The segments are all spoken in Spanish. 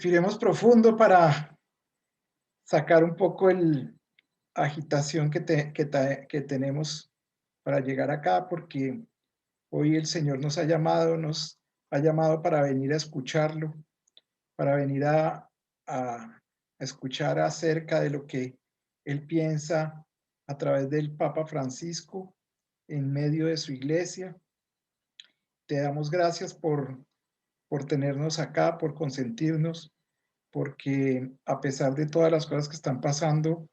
Respiremos profundo para sacar un poco la agitación que tenemos para llegar acá, porque hoy el Señor nos ha llamado para venir a escucharlo, para venir a escuchar acerca de lo que Él piensa a través del Papa Francisco en medio de su iglesia. Te damos gracias por tenernos acá, por consentirnos, porque a pesar de todas las cosas que están pasando,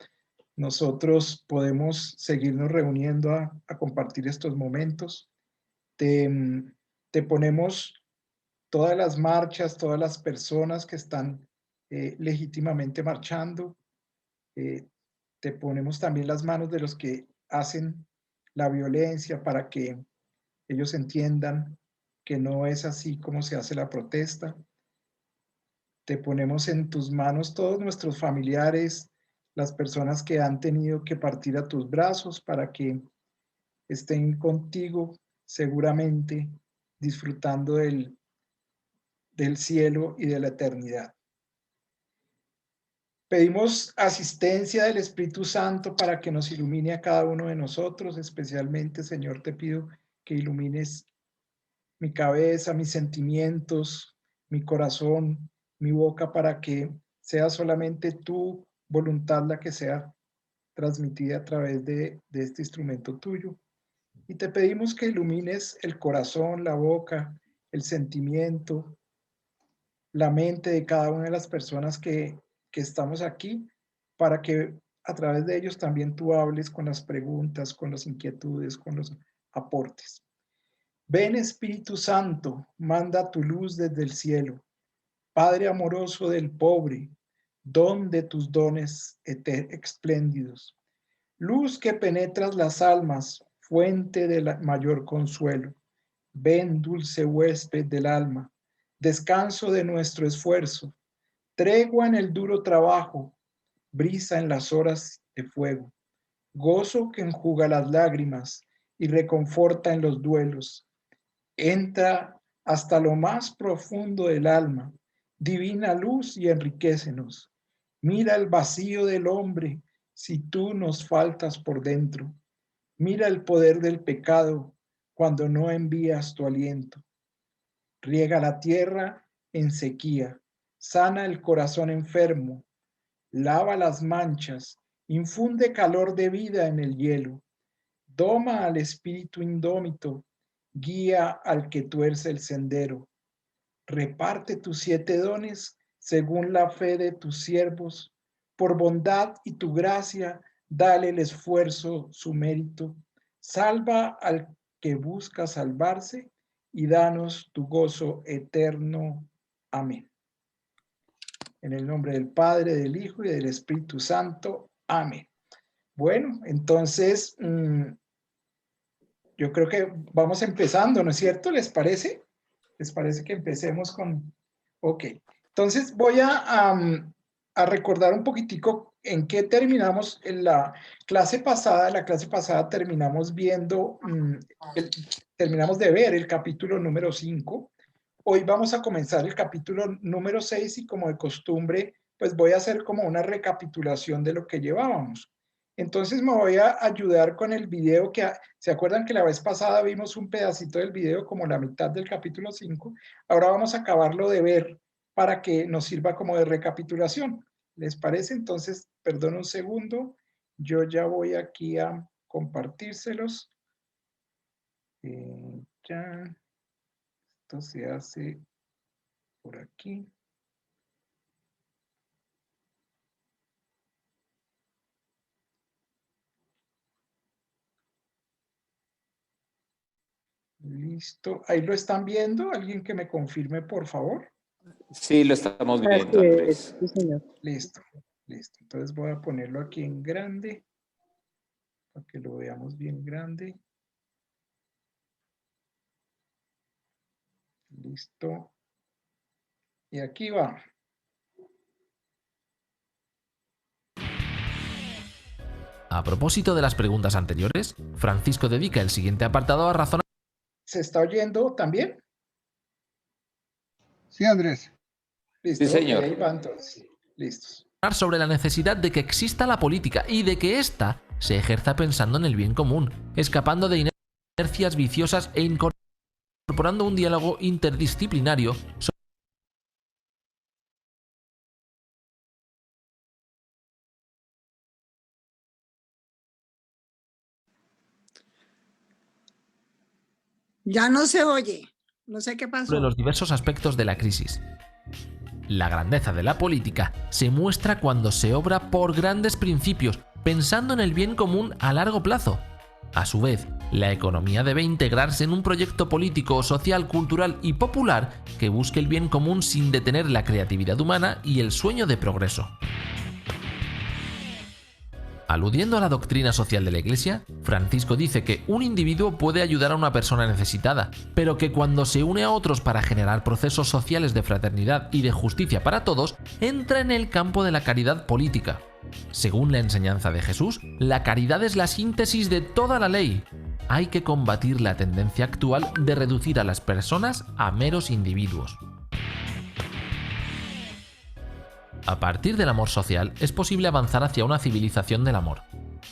nosotros podemos seguirnos reuniendo a compartir estos momentos. Te, te ponemos todas las marchas, todas las personas que están legítimamente marchando. Te ponemos también las manos de los que hacen la violencia para que ellos entiendan que no es así como se hace la protesta. Te ponemos en tus manos todos nuestros familiares, las personas que han tenido que partir a tus brazos para que estén contigo seguramente disfrutando del cielo y de la eternidad. Pedimos asistencia del Espíritu Santo para que nos ilumine a cada uno de nosotros, especialmente, Señor, te pido que ilumines mi cabeza, mis sentimientos, mi corazón, mi boca, para que sea solamente tu voluntad la que sea transmitida a través de este instrumento tuyo. Y te pedimos que ilumines el corazón, la boca, el sentimiento, la mente de cada una de las personas que estamos aquí, para que a través de ellos también tú hables con las preguntas, con las inquietudes, con los aportes. Ven, Espíritu Santo, manda tu luz desde el cielo. Padre amoroso del pobre, don de tus dones espléndidos. Luz que penetras las almas, fuente de mayor consuelo. Ven, dulce huésped del alma, descanso de nuestro esfuerzo, tregua en el duro trabajo, brisa en las horas de fuego, gozo que enjuga las lágrimas y reconforta en los duelos. Entra hasta lo más profundo del alma, divina luz, y enriquécenos. Mira el vacío del hombre si tú nos faltas por dentro. Mira el poder del pecado cuando no envías tu aliento. Riega la tierra en sequía, sana el corazón enfermo, lava las manchas, infunde calor de vida en el hielo, doma al espíritu indómito, guía al que tuerce el sendero. Reparte tus 7 dones según la fe de tus siervos. Por bondad y tu gracia, dale el esfuerzo su mérito. Salva al que busca salvarse y danos tu gozo eterno. Amén. En el nombre del Padre, del Hijo y del Espíritu Santo. Amén. Bueno, entonces yo creo que vamos empezando, ¿no es cierto? ¿Les parece? ¿Les parece que empecemos con...? Ok, entonces voy a recordar un poquitico en qué terminamos en la clase pasada. En la clase pasada terminamos viendo, terminamos de ver el capítulo número 5. Hoy vamos a comenzar el capítulo número 6 y, como de costumbre, pues voy a hacer como una recapitulación de lo que llevábamos. Entonces me voy a ayudar con el video que, ¿se acuerdan que la vez pasada vimos un pedacito del video, como la mitad del capítulo 5? Ahora vamos a acabarlo de ver para que nos sirva como de recapitulación. ¿Les parece? Entonces, perdón un segundo, yo ya voy aquí a compartírselos. Ya, esto se hace por aquí. Listo. ¿Ahí lo están viendo? ¿Alguien que me confirme, por favor? Sí, lo estamos viendo, Andrés. Sí, señor. Listo, listo. Entonces voy a ponerlo aquí en grande, para que lo veamos bien grande. Listo. Y aquí va. A propósito de las preguntas anteriores, Francisco dedica el siguiente apartado a razonar. ¿Se está oyendo también? Sí, Andrés. Listo, Sí, señor. ahí va entonces. Listos. Sobre la necesidad de que exista la política y de que ésta se ejerza pensando en el bien común, escapando de inercias viciosas e incorporando un diálogo interdisciplinario Ya no se oye. No sé qué pasó. sobre los diversos aspectos de la crisis. La grandeza de la política se muestra cuando se obra por grandes principios, pensando en el bien común a largo plazo. A su vez, la economía debe integrarse en un proyecto político, social, cultural y popular que busque el bien común sin detener la creatividad humana y el sueño de progreso. Aludiendo a la doctrina social de la Iglesia, Francisco dice que un individuo puede ayudar a una persona necesitada, pero que cuando se une a otros para generar procesos sociales de fraternidad y de justicia para todos, entra en el campo de la caridad política. Según la enseñanza de Jesús, la caridad es la síntesis de toda la ley. Hay que combatir la tendencia actual de reducir a las personas a meros individuos. A partir del amor social es posible avanzar hacia una civilización del amor.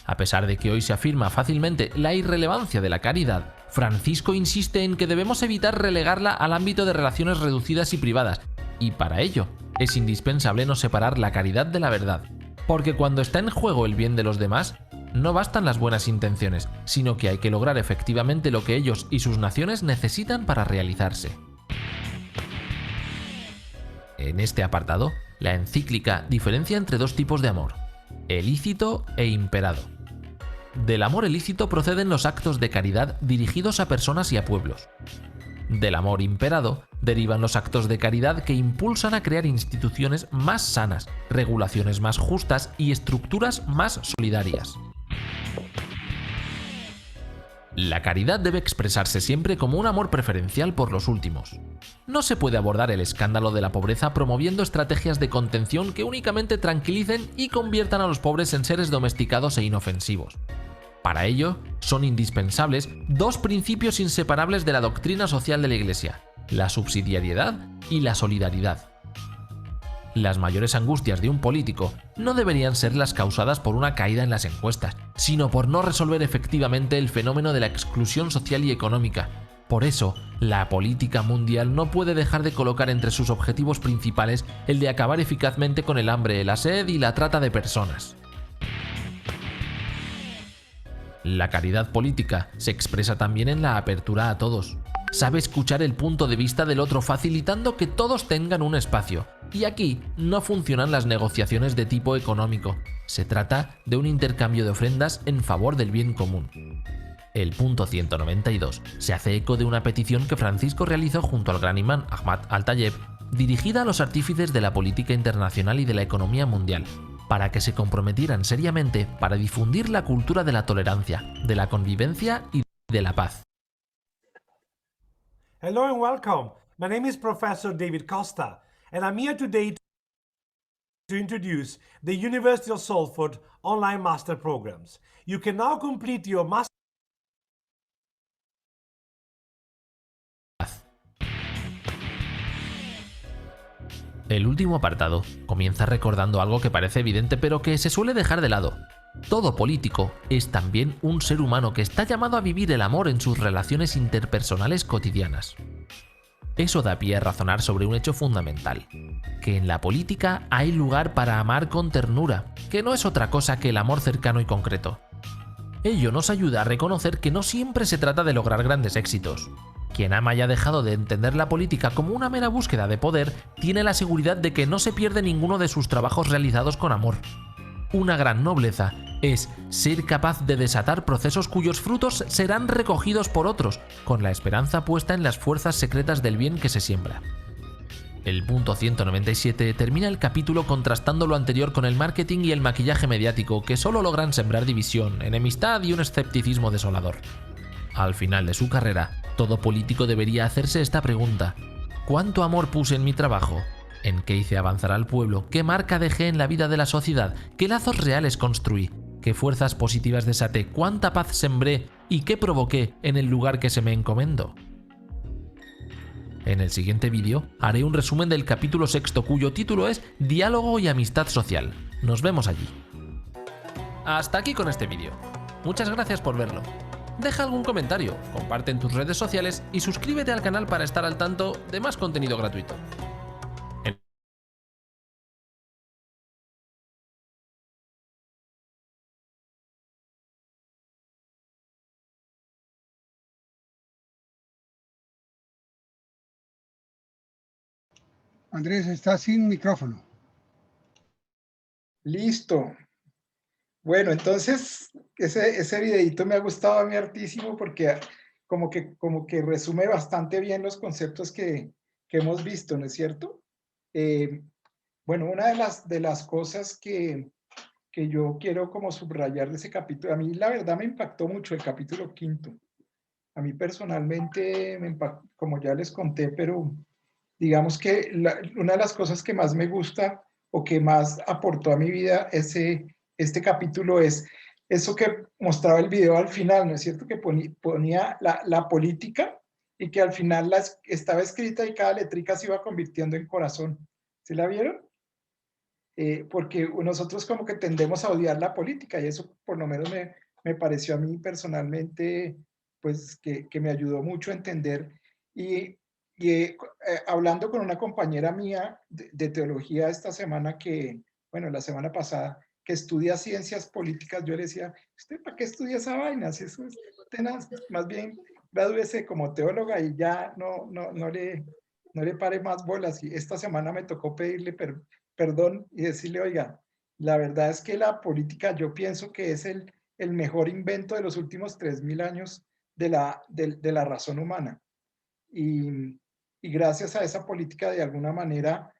A pesar de que hoy se afirma fácilmente la irrelevancia de la caridad, Francisco insiste en que debemos evitar relegarla al ámbito de relaciones reducidas y privadas, y para ello es indispensable no separar la caridad de la verdad, porque cuando está en juego el bien de los demás, no bastan las buenas intenciones, sino que hay que lograr efectivamente lo que ellos y sus naciones necesitan para realizarse. En este apartado, la encíclica diferencia entre dos tipos de amor, ilícito e imperado. Del amor ilícito proceden los actos de caridad dirigidos a personas y a pueblos. Del amor imperado derivan los actos de caridad que impulsan a crear instituciones más sanas, regulaciones más justas y estructuras más solidarias. La caridad debe expresarse siempre como un amor preferencial por los últimos. No se puede abordar el escándalo de la pobreza promoviendo estrategias de contención que únicamente tranquilicen y conviertan a los pobres en seres domesticados e inofensivos. Para ello, son indispensables dos principios inseparables de la doctrina social de la Iglesia: la subsidiariedad y la solidaridad. Las mayores angustias de un político no deberían ser las causadas por una caída en las encuestas, sino por no resolver efectivamente el fenómeno de la exclusión social y económica. Por eso, la política mundial no puede dejar de colocar entre sus objetivos principales el de acabar eficazmente con el hambre, la sed y la trata de personas. La caridad política se expresa también en la apertura a todos. Sabe escuchar el punto de vista del otro facilitando que todos tengan un espacio. Y aquí no funcionan las negociaciones de tipo económico. Se trata de un intercambio de ofrendas en favor del bien común. El punto 192 se hace eco de una petición que Francisco realizó junto al gran imán Ahmad al-Tayeb, dirigida a los artífices de la política internacional y de la economía mundial, para que se comprometieran seriamente para difundir la cultura de la tolerancia, de la convivencia y de la paz. Hello and welcome. My name is Professor David Costa, and I'm here today to introduce the University of Salford online master programs. You can now complete your master. El último apartado comienza recordando algo que parece evidente pero que se suele dejar de lado. Todo político es también un ser humano que está llamado a vivir el amor en sus relaciones interpersonales cotidianas. Eso da pie a razonar sobre un hecho fundamental, que en la política hay lugar para amar con ternura, que no es otra cosa que el amor cercano y concreto. Ello nos ayuda a reconocer que no siempre se trata de lograr grandes éxitos. Quien ama y ha dejado de entender la política como una mera búsqueda de poder, tiene la seguridad de que no se pierde ninguno de sus trabajos realizados con amor. Una gran nobleza es ser capaz de desatar procesos cuyos frutos serán recogidos por otros, con la esperanza puesta en las fuerzas secretas del bien que se siembra. El punto 197 termina el capítulo contrastando lo anterior con el marketing y el maquillaje mediático, que solo logran sembrar división, enemistad y un escepticismo desolador. Al final de su carrera, todo político debería hacerse esta pregunta: ¿cuánto amor puse en mi trabajo? ¿En qué hice avanzar al pueblo? ¿Qué marca dejé en la vida de la sociedad? ¿Qué lazos reales construí? ¿Qué fuerzas positivas desaté? ¿Cuánta paz sembré? ¿Y qué provoqué en el lugar que se me encomendó? En el siguiente vídeo haré un resumen del capítulo 6, cuyo título es Diálogo y amistad social. Nos vemos allí. Hasta aquí con este vídeo. Muchas gracias por verlo. Deja algún comentario, comparte en tus redes sociales y suscríbete al canal para estar al tanto de más contenido gratuito. Andrés, está sin micrófono. Listo. Bueno, entonces ese videito me ha gustado a mí hartísimo porque como que resume bastante bien los conceptos que hemos visto, ¿no es cierto? Bueno, una de las cosas que yo quiero como subrayar de ese capítulo, a mí la verdad me impactó mucho el capítulo 5. A mí personalmente me impactó, como ya les conté, pero digamos que una de las cosas que más me gusta o que más aportó a mi vida este capítulo es eso que mostraba el video al final, ¿no es cierto? Que ponía la política y que al final estaba escrita y cada letrica se iba convirtiendo en corazón. ¿Sí la vieron? Porque nosotros como que tendemos a odiar la política y eso por lo menos me pareció a mí personalmente, pues que me ayudó mucho a entender. Y hablando con una compañera mía de teología esta semana bueno, la semana pasada, que estudia ciencias políticas, yo le decía, ¿usted para qué estudia esa vaina? Si eso es tenaz, más bien gradúese como teóloga y ya no le pare más bolas. Y esta semana me tocó pedirle perdón y decirle, oiga, la verdad es que la política yo pienso que es el mejor invento de los últimos 3000 años de la razón humana. Y gracias a esa política, de alguna manera,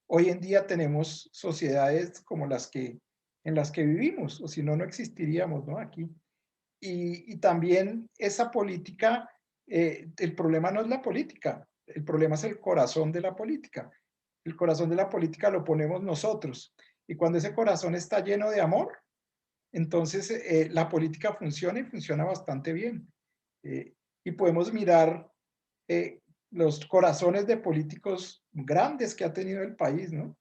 hoy en día tenemos sociedades como en las que vivimos, o si no, no existiríamos, ¿no? Aquí. Y también esa política, el problema no es la política, el problema es el corazón de la política. El corazón de la política lo ponemos nosotros. Y cuando ese corazón está lleno de amor, entonces la política funciona y funciona bastante bien. Y podemos mirar los corazones de políticos grandes que ha tenido el país, ¿no?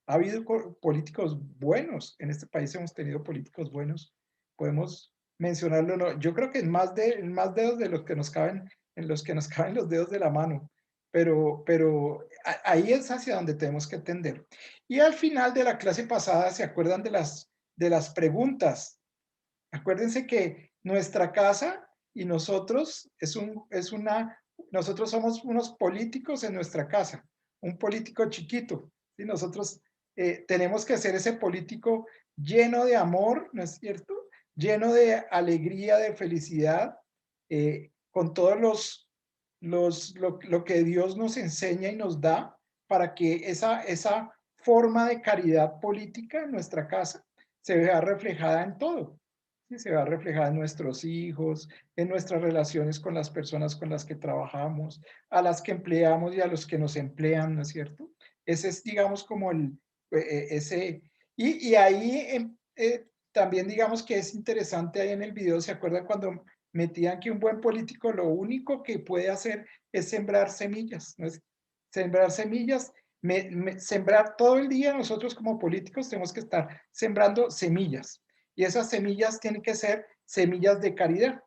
Ha habido políticos buenos. En este país hemos tenido políticos buenos. Podemos mencionarlo, ¿no? Yo creo que en más dedos de los que nos caben, en los que nos caben los dedos de la mano. Pero ahí es hacia donde tenemos que tender. Y al final de la clase pasada, ¿se acuerdan de las preguntas? Acuérdense que nuestra casa y nosotros nosotros somos unos políticos en nuestra casa, un político chiquito. ¿Sí? Nosotros tenemos que ser ese político lleno de amor, ¿no es cierto? Lleno de alegría, de felicidad, con todos lo que Dios nos enseña y nos da para que esa forma de caridad política en nuestra casa se vea reflejada en todo. ¿Sí? Se vea reflejada en nuestros hijos, en nuestras relaciones con las personas con las que trabajamos, a las que empleamos y a los que nos emplean, ¿no es cierto? Ese es, digamos, como ese... Y ahí también, digamos que es interesante ahí en el video, ¿se acuerdan cuando metían que un buen político lo único que puede hacer es sembrar semillas? ¿No es? Sembrar semillas, sembrar todo el día. Nosotros como políticos tenemos que estar sembrando semillas. Y esas semillas tienen que ser semillas de caridad.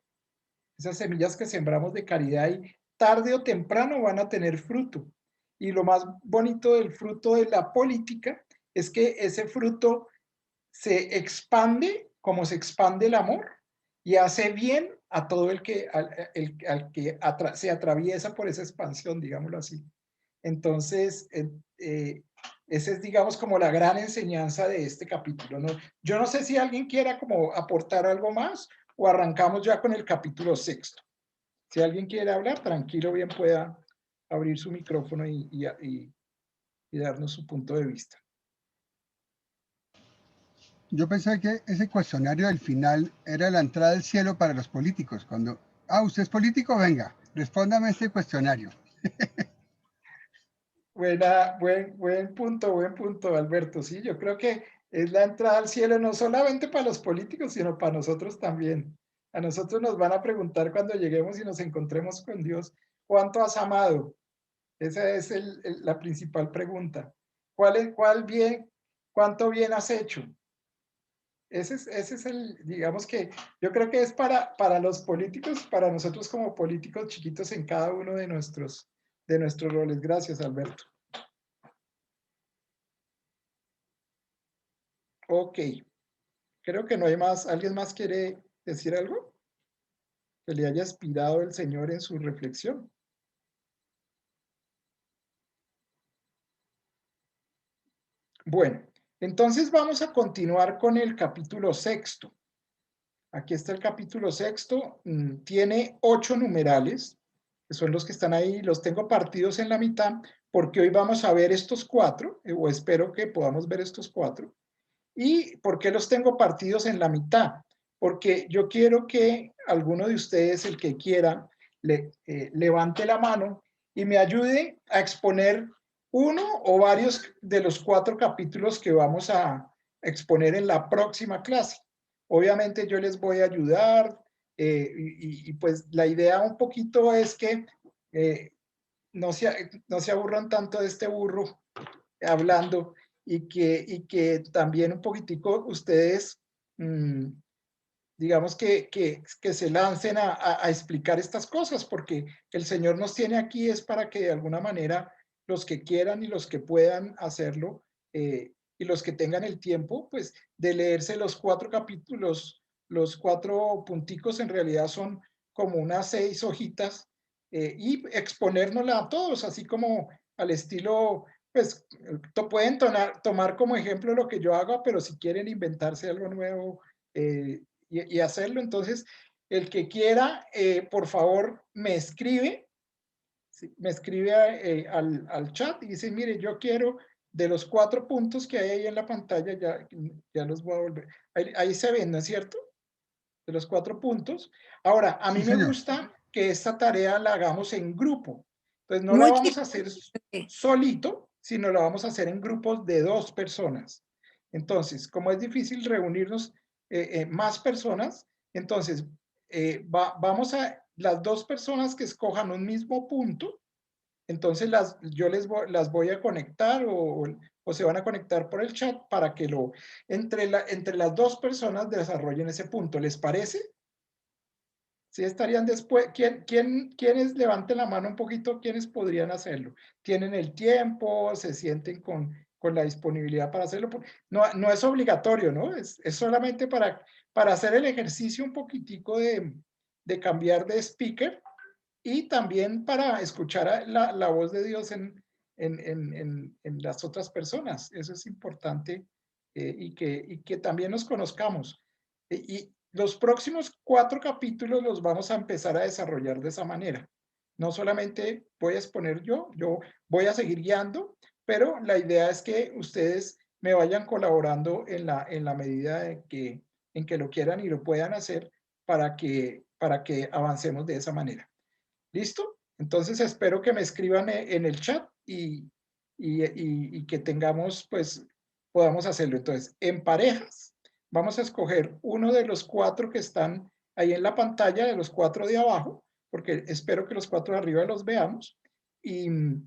Esas semillas que sembramos de caridad y tarde o temprano van a tener fruto. Y lo más bonito del fruto de la política es que ese fruto se expande como se expande el amor y hace bien a todo el que se atraviesa por esa expansión, digámoslo así. Entonces, esa es, digamos, como la gran enseñanza de este capítulo, ¿no? Yo no sé si alguien quiera como aportar algo más o arrancamos ya con el capítulo 6. Si alguien quiere hablar, tranquilo, bien pueda abrir su micrófono y darnos su punto de vista. Yo pensé que ese cuestionario del final era la entrada al cielo para los políticos. Cuando, ¿usted es político? Venga, respóndame este cuestionario. Buen punto, Alberto. Sí, yo creo que es la entrada al cielo no solamente para los políticos, sino para nosotros también. A nosotros nos van a preguntar cuando lleguemos y nos encontremos con Dios, ¿cuánto has amado? Esa es la principal pregunta. ¿Cuánto bien has hecho? Ese es digamos que yo creo que es para los políticos, para nosotros como políticos chiquitos en cada uno de nuestros roles. Gracias, Alberto. Ok, creo que no hay más. ¿Alguien más quiere decir algo? Que le haya inspirado el Señor en su reflexión. Bueno, entonces vamos a continuar con el capítulo 6. Aquí está el capítulo 6. Tiene 8 numerales, que son los que están ahí. Los tengo partidos en la mitad, porque hoy vamos a ver estos 4, o espero que podamos ver estos 4. ¿Y por qué los tengo partidos en la mitad? Porque yo quiero que alguno de ustedes, el que quiera, levante la mano y me ayude a exponer uno o varios de los 4 capítulos que vamos a exponer en la próxima clase. Obviamente yo les voy a ayudar y pues la idea un poquito es que no se aburran tanto de este burro hablando y que también un poquitico ustedes, digamos que se lancen a explicar estas cosas, porque el Señor nos tiene aquí es para que de alguna manera los que quieran y los que puedan hacerlo y los que tengan el tiempo, pues de leerse los 4 capítulos, los 4 punticos en realidad son como unas 6 hojitas y exponérnosla a todos, así como al estilo pues pueden tomar como ejemplo lo que yo hago, pero si quieren inventarse algo nuevo y hacerlo, entonces el que quiera, por favor, me escribe al chat y dice, mire, yo quiero de los 4 puntos que hay ahí en la pantalla, ya los voy a volver, ahí se ven, ¿no es cierto? De los 4 puntos. Ahora, a mí me gusta que esta tarea la hagamos en grupo. Entonces, no la vamos a hacer solito, sino la vamos a hacer en grupos de 2 personas. Entonces, como es difícil reunirnos más personas, entonces vamos a las 2 personas que escojan un mismo punto, entonces yo las voy a conectar o se van a conectar por el chat para que entre las 2 personas desarrollen ese punto. ¿Les parece? ¿Sí estarían después? ¿Quiénes levanten la mano un poquito? ¿Quiénes podrían hacerlo? ¿Tienen el tiempo? ¿Se sienten con la disponibilidad para hacerlo? No es obligatorio, ¿no? Es solamente para hacer el ejercicio un poquitico de cambiar de speaker y también para escuchar la voz de Dios en las otras personas. Eso es importante y que también nos conozcamos. Y los próximos 4 capítulos los vamos a empezar a desarrollar de esa manera. No solamente voy a exponer yo voy a seguir guiando, pero la idea es que ustedes me vayan colaborando en la medida en que lo quieran y lo puedan hacer para que avancemos de esa manera. ¿Listo? Entonces espero que me escriban en el chat y que tengamos, pues, podamos hacerlo. Entonces, en parejas, vamos a escoger uno de los 4 que están ahí en la pantalla, de los 4 de abajo, porque espero que los 4 de arriba los veamos, y me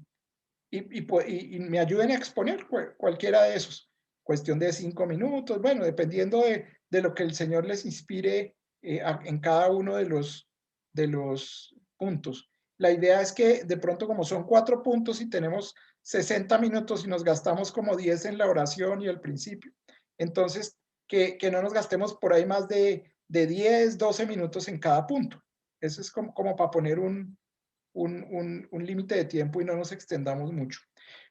ayuden a exponer cualquiera de esos. Cuestión de 5 minutos, bueno, dependiendo de lo que el Señor les inspire en cada uno de los puntos. La idea es que de pronto como son 4 puntos y tenemos 60 minutos y nos gastamos como 10 en la oración y al principio, entonces que no nos gastemos por ahí más de 10, 12 minutos en cada punto. Eso es como para poner un límite de tiempo y no nos extendamos mucho.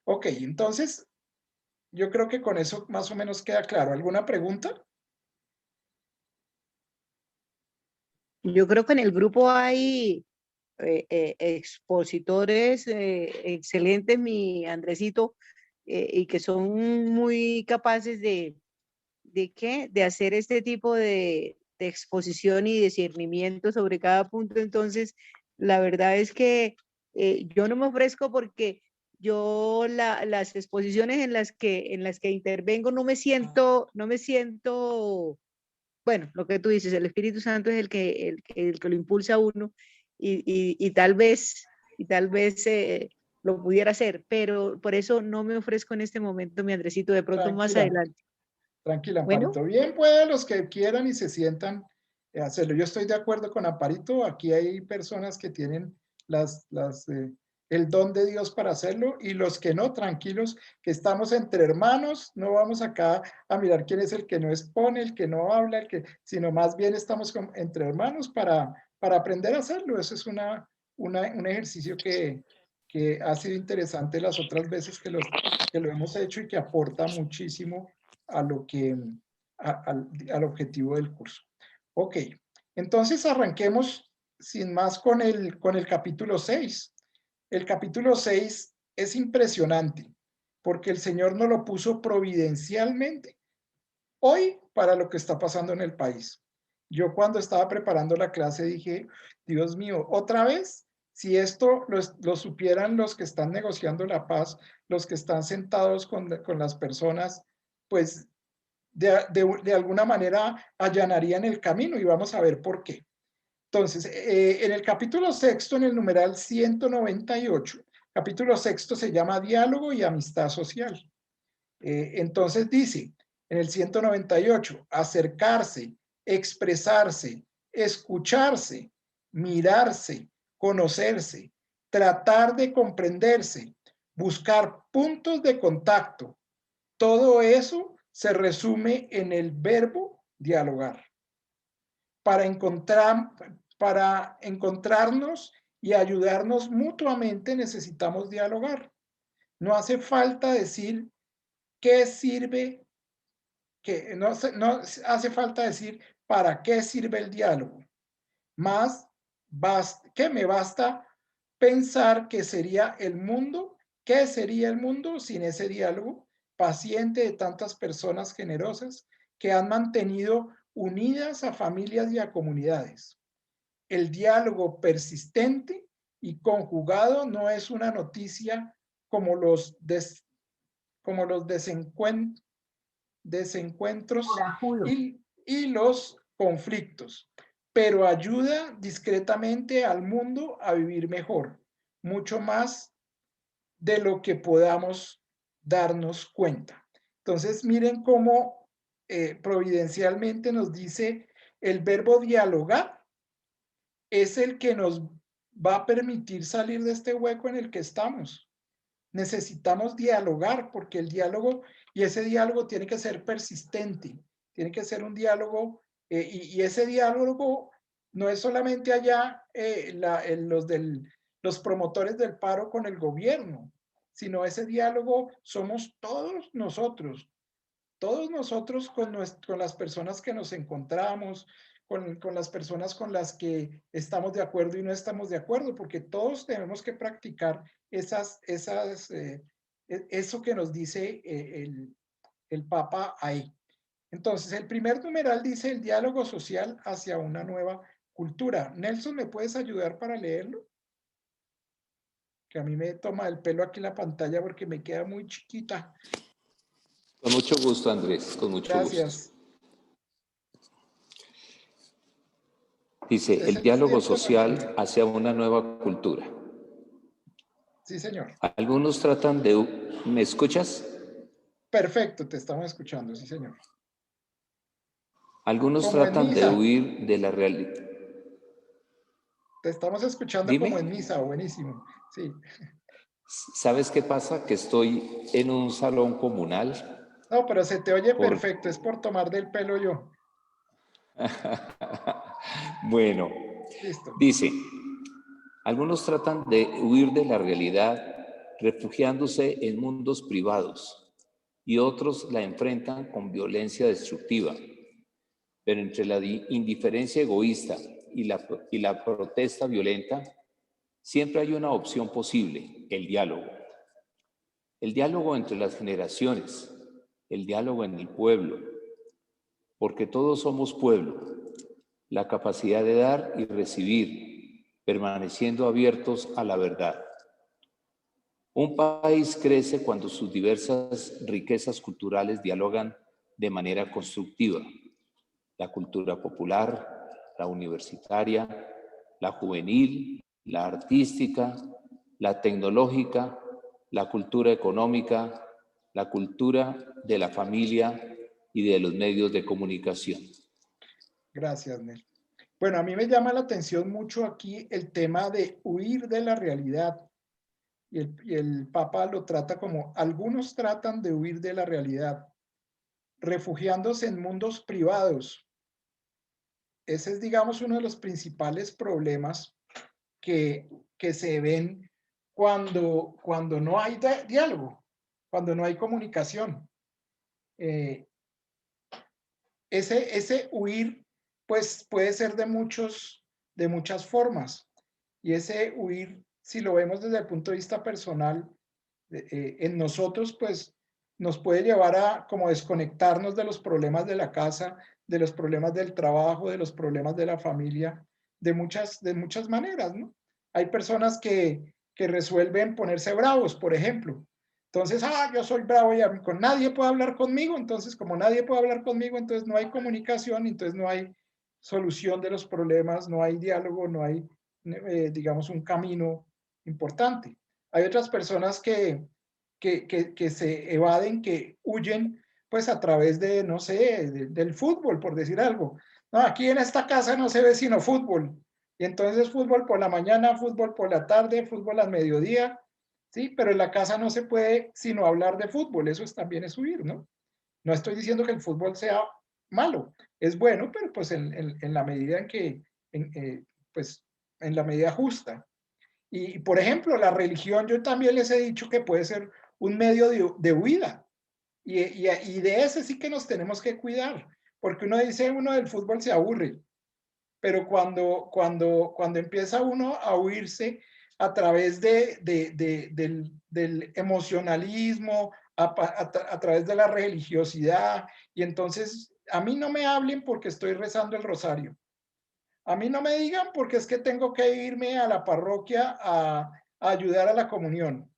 Ok, entonces yo creo que con eso más o menos queda claro. ¿Alguna pregunta? Yo creo que en el grupo hay expositores excelentes, mi Andresito, y que son muy capaces de hacer este tipo de exposición y discernimiento sobre cada punto. Entonces, la verdad es que yo no me ofrezco porque yo las exposiciones en las que intervengo no me siento bueno, lo que tú dices, el Espíritu Santo es el que lo impulsa a uno y tal vez, lo pudiera hacer, pero por eso no me ofrezco en este momento, mi Andresito, de pronto más Tranquila, adelante. tranquila, Bueno, Amparito. Bien, pueden los que quieran y se sientan hacerlo. Yo estoy de acuerdo con Amparito. Aquí hay personas que tienen el don de Dios para hacerlo y los que no, tranquilos, que estamos entre hermanos. No vamos acá a mirar quién es el que no expone, el que no habla, sino más bien estamos entre hermanos para aprender a hacerlo. Eso es un ejercicio que ha sido interesante las otras veces que lo hemos hecho y que aporta muchísimo a lo que, al objetivo del curso. Ok, entonces arranquemos sin más con el capítulo 6. El capítulo 6 es impresionante porque el Señor nos lo puso providencialmente hoy para lo que está pasando en el país. Yo cuando estaba preparando la clase dije, Dios mío, otra vez, si esto lo supieran los que están negociando la paz, los que están sentados con las personas, pues de alguna manera allanarían el camino y vamos a ver por qué. Entonces, en el capítulo 6, en el numeral 198, capítulo 6 se llama Diálogo y Amistad Social. Entonces dice, en el 198, acercarse, expresarse, escucharse, mirarse, conocerse, tratar de comprenderse, buscar puntos de contacto. Todo eso se resume en el verbo dialogar. Para encontrarnos y ayudarnos mutuamente necesitamos dialogar. No hace falta decir qué sirve, no hace falta decir para qué sirve el diálogo. Más que me basta pensar que sería el mundo, ¿qué sería el mundo sin ese diálogo paciente de tantas personas generosas que han mantenido unidas a familias y a comunidades? El diálogo persistente y conjugado no es una noticia como los desencuentros y los conflictos, pero ayuda discretamente al mundo a vivir mejor, mucho más de lo que podamos darnos cuenta. Entonces, miren cómo providencialmente nos dice el verbo dialogar es el que nos va a permitir salir de este hueco en el que estamos. Necesitamos dialogar porque el diálogo, y ese diálogo tiene que ser persistente, tiene que ser un diálogo, y ese diálogo no es solamente allá los promotores del paro con el gobierno, sino ese diálogo somos todos nosotros con las personas que nos encontramos, con las personas con las que estamos de acuerdo y no estamos de acuerdo, porque todos tenemos que practicar eso que nos dice el Papa ahí. Entonces, el primer numeral dice el diálogo social hacia una nueva cultura. Nelson, ¿me puedes ayudar para leerlo? Que a mí me toma el pelo aquí la pantalla porque me queda muy chiquita. Con mucho gusto, Andrés, con mucho Gracias. gusto. Dice, el diálogo social hacia una nueva cultura. Sí, señor. Algunos tratan de... ¿Me escuchas? Perfecto, te estamos escuchando, sí, señor. Algunos tratan de huir de la realidad. Te estamos escuchando. Dime. Como en misa, buenísimo. Sí. ¿Sabes qué pasa? Que estoy en un salón comunal. No, pero se te oye perfecto, es por tomar del pelo yo. Bueno, listo. Dice, algunos tratan de huir de la realidad refugiándose en mundos privados y otros la enfrentan con violencia destructiva. Pero entre la indiferencia egoísta y la protesta violenta, siempre hay una opción posible, el diálogo. El diálogo entre las generaciones, el diálogo en el pueblo, porque todos somos pueblo. La capacidad de dar y recibir, permaneciendo abiertos a la verdad. Un país crece cuando sus diversas riquezas culturales dialogan de manera constructiva. la cultura popular, la universitaria, la juvenil, la artística, la tecnológica, la cultura económica, la cultura de la familia y de los medios de comunicación. Gracias, Nel. Bueno, a mí me llama la atención mucho aquí el tema de huir de la realidad. Y el Papa lo trata como, algunos tratan de huir de la realidad, refugiándose en mundos privados. Ese es, digamos, uno de los principales problemas que se ven cuando no hay diálogo, cuando no hay comunicación. Ese huir, pues, puede ser de muchas formas. Y ese huir, si lo vemos desde el punto de vista personal, en nosotros, pues, nos puede llevar a como desconectarnos de los problemas de la casa, de los problemas del trabajo, de los problemas de la familia, de muchas maneras, ¿no? Hay personas que resuelven ponerse bravos, por ejemplo. Entonces, yo soy bravo y con nadie puede hablar conmigo. Entonces, como nadie puede hablar conmigo, entonces no hay comunicación, entonces no hay solución de los problemas, no hay diálogo, no hay, digamos, un camino importante. Hay otras personas que se evaden, que huyen, pues a través de, no sé, del fútbol, por decir algo. No, aquí en esta casa no se ve sino fútbol. Y entonces fútbol por la mañana, fútbol por la tarde, fútbol al mediodía, ¿sí? Pero en la casa no se puede sino hablar de fútbol. Eso también es huir, ¿no? No estoy diciendo que el fútbol sea malo. Es bueno, pero pues en la medida en que, pues en la medida justa. Y, por ejemplo, la religión, yo también les he dicho que puede ser un medio de huida. Y de ese sí que nos tenemos que cuidar. Porque uno dice, uno del fútbol se aburre. Pero cuando empieza uno a huirse a través del emocionalismo, a través de la religiosidad, y entonces a mí no me hablen porque estoy rezando el rosario. A mí no me digan porque es que tengo que irme a la parroquia a ayudar a la comunión.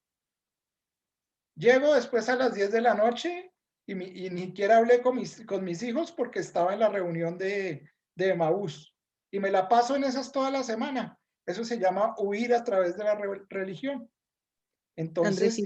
Llego después a las 10 de la noche y ni siquiera hablé con mis hijos porque estaba en la reunión de Emaús. Y me la paso en esas toda la semana. Eso se llama huir a través de la religión. Entonces,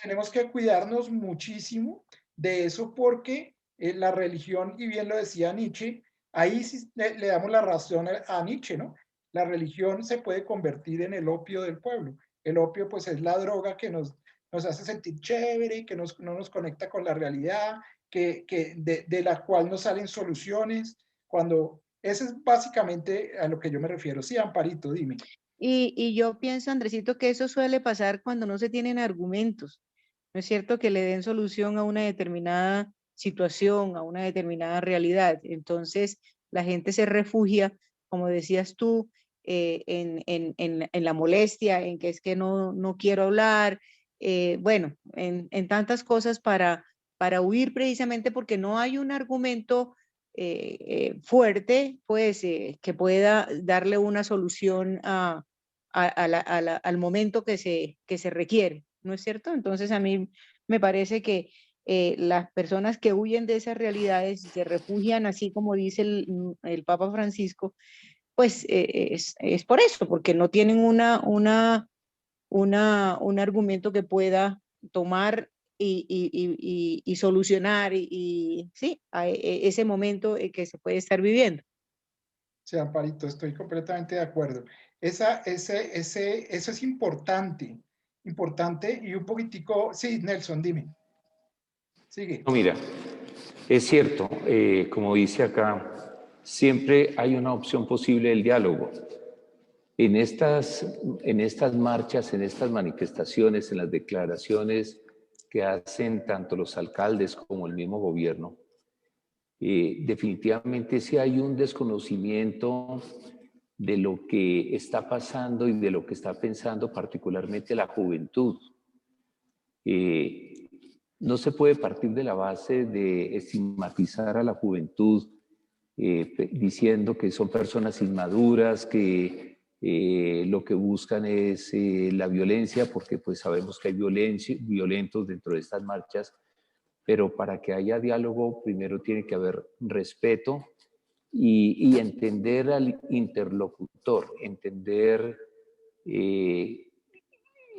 tenemos que cuidarnos muchísimo de eso porque la religión, y bien lo decía Nietzsche, ahí sí le damos la razón a Nietzsche, ¿no? La religión se puede convertir en el opio del pueblo. El opio, pues, es la droga que nos hace sentir chévere, que no nos conecta con la realidad, de la cual nos salen soluciones. Cuando, ese es básicamente a lo que yo me refiero. Sí, Amparito, dime. Y yo pienso, Andresito, que eso suele pasar cuando no se tienen argumentos. ¿No es cierto? Que le den solución a una determinada situación, a una determinada realidad. Entonces, la gente se refugia, como decías tú, en la molestia, en que es que no quiero hablar, bueno, en tantas cosas para huir precisamente porque no hay un argumento fuerte, pues, que pueda darle una solución al momento que se requiere, ¿no es cierto? Entonces a mí me parece que las personas que huyen de esas realidades y se refugian, así como dice el Papa Francisco, pues es por eso, porque no tienen un argumento que pueda tomar y solucionar sí, ese momento que se puede estar viviendo. Sí, Amparito, estoy completamente de acuerdo. Eso es importante y un poquitico, sí, Nelson, dime. Sigue. No, mira, es cierto, como dice acá, siempre hay una opción posible del diálogo. En estas marchas, en estas manifestaciones, en las declaraciones que hacen tanto los alcaldes como el mismo gobierno, definitivamente sí hay un desconocimiento de lo que está pasando y de lo que está pensando particularmente la juventud. No se puede partir de la base de estigmatizar a la juventud diciendo que son personas inmaduras, que lo que buscan es la violencia, porque pues sabemos que hay violentos dentro de estas marchas, pero para que haya diálogo primero tiene que haber respeto y entender al interlocutor, entender,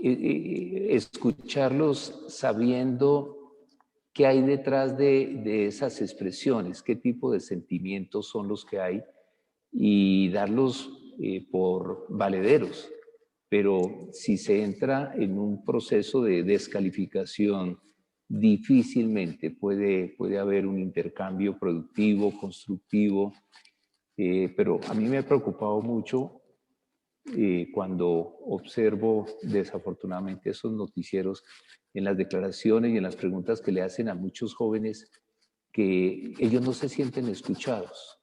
escucharlos sabiendo qué hay detrás de esas expresiones, qué tipo de sentimientos son los que hay y darlos por valederos. Pero si se entra en un proceso de descalificación, difícilmente puede haber un intercambio productivo, constructivo. Pero a mí me ha preocupado mucho cuando observo desafortunadamente esos noticieros en las declaraciones y en las preguntas que le hacen a muchos jóvenes, que ellos no se sienten escuchados.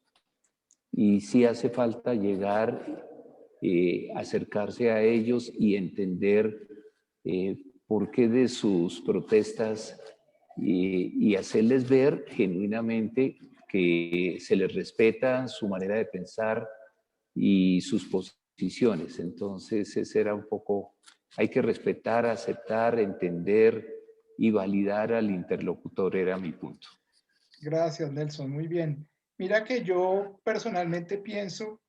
Y sí hace falta llegar, acercarse a ellos y entender por qué de sus protestas y hacerles ver genuinamente que se les respeta su manera de pensar y sus posiciones. Entonces, ese era un poco, hay que respetar, aceptar, entender y validar al interlocutor, era mi punto. Gracias, Nelson, muy bien. Mira que yo personalmente pienso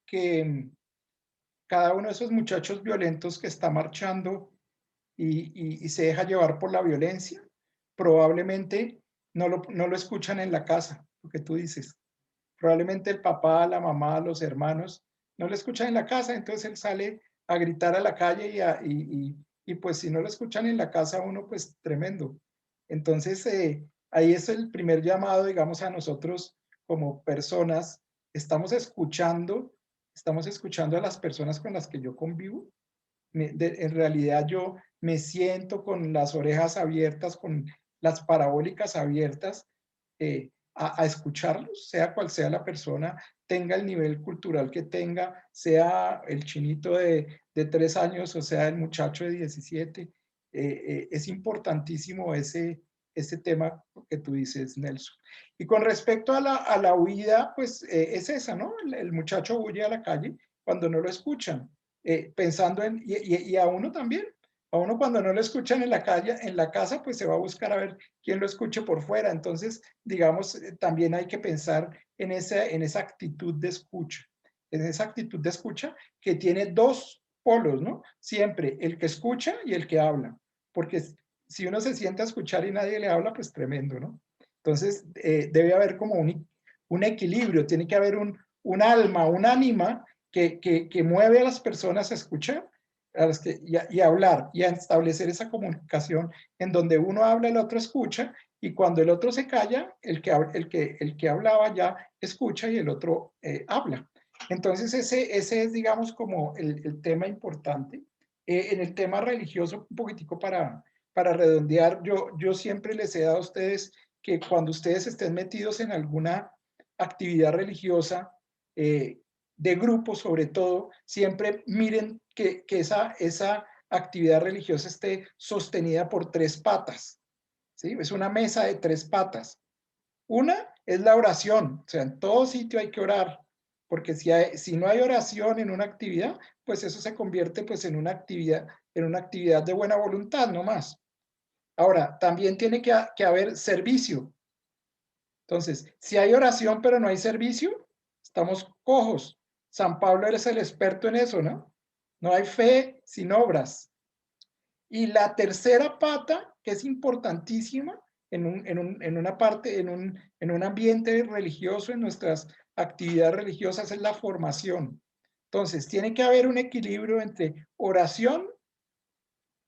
que cada uno de esos muchachos violentos que está marchando y se deja llevar por la violencia, probablemente no lo escuchan en la casa, lo que tú dices. Probablemente el papá, la mamá, los hermanos no lo escuchan en la casa, entonces él sale a gritar a la calle y pues si no lo escuchan en la casa uno, pues tremendo. Entonces ahí es el primer llamado, digamos, a nosotros como personas. Estamos escuchando a las personas con las que yo convivo. En realidad yo me siento con las orejas abiertas, con las parabólicas abiertas, a escucharlos, sea cual sea la persona, tenga el nivel cultural que tenga, sea el chinito de 3 años o sea el muchacho de 17. Es importantísimo ese tema que tú dices, Nelson. Y con respecto a la huida, pues es esa, ¿no? El muchacho huye a la calle cuando no lo escuchan. Pensando y a uno también, a uno cuando no lo escuchan en la calle, en la casa, pues se va a buscar a ver quién lo escuche por fuera. Entonces, digamos, también hay que pensar en esa actitud de escucha, que tiene dos polos, ¿no? Siempre el que escucha y el que habla, porque si uno se siente a escuchar y nadie le habla, pues tremendo, ¿no? Entonces, debe haber como un equilibrio, tiene que haber un alma, un ánima que mueve a las personas a escuchar y a hablar y a establecer esa comunicación en donde uno habla, el otro escucha, y cuando el otro se calla, el que hablaba ya escucha y el otro habla. Entonces ese es, digamos, como el tema importante. En el tema religioso, un poquitico para redondear, yo siempre les he dado a ustedes que cuando ustedes estén metidos en alguna actividad religiosa, de grupo sobre todo, siempre miren que esa actividad religiosa esté sostenida por 3 patas, ¿sí? Es una mesa de 3 patas. Una es la oración, o sea, en todo sitio hay que orar, porque si no hay oración en una actividad, pues eso se convierte pues en una actividad de buena voluntad, no más. Ahora, también tiene que haber servicio. Entonces, si hay oración pero no hay servicio, estamos cojos. San Pablo es el experto en eso, ¿no? No hay fe sin obras. Y la tercera pata, que es importantísima en una parte, en un ambiente religioso, en nuestras actividades religiosas, es la formación. Entonces, tiene que haber un equilibrio entre oración,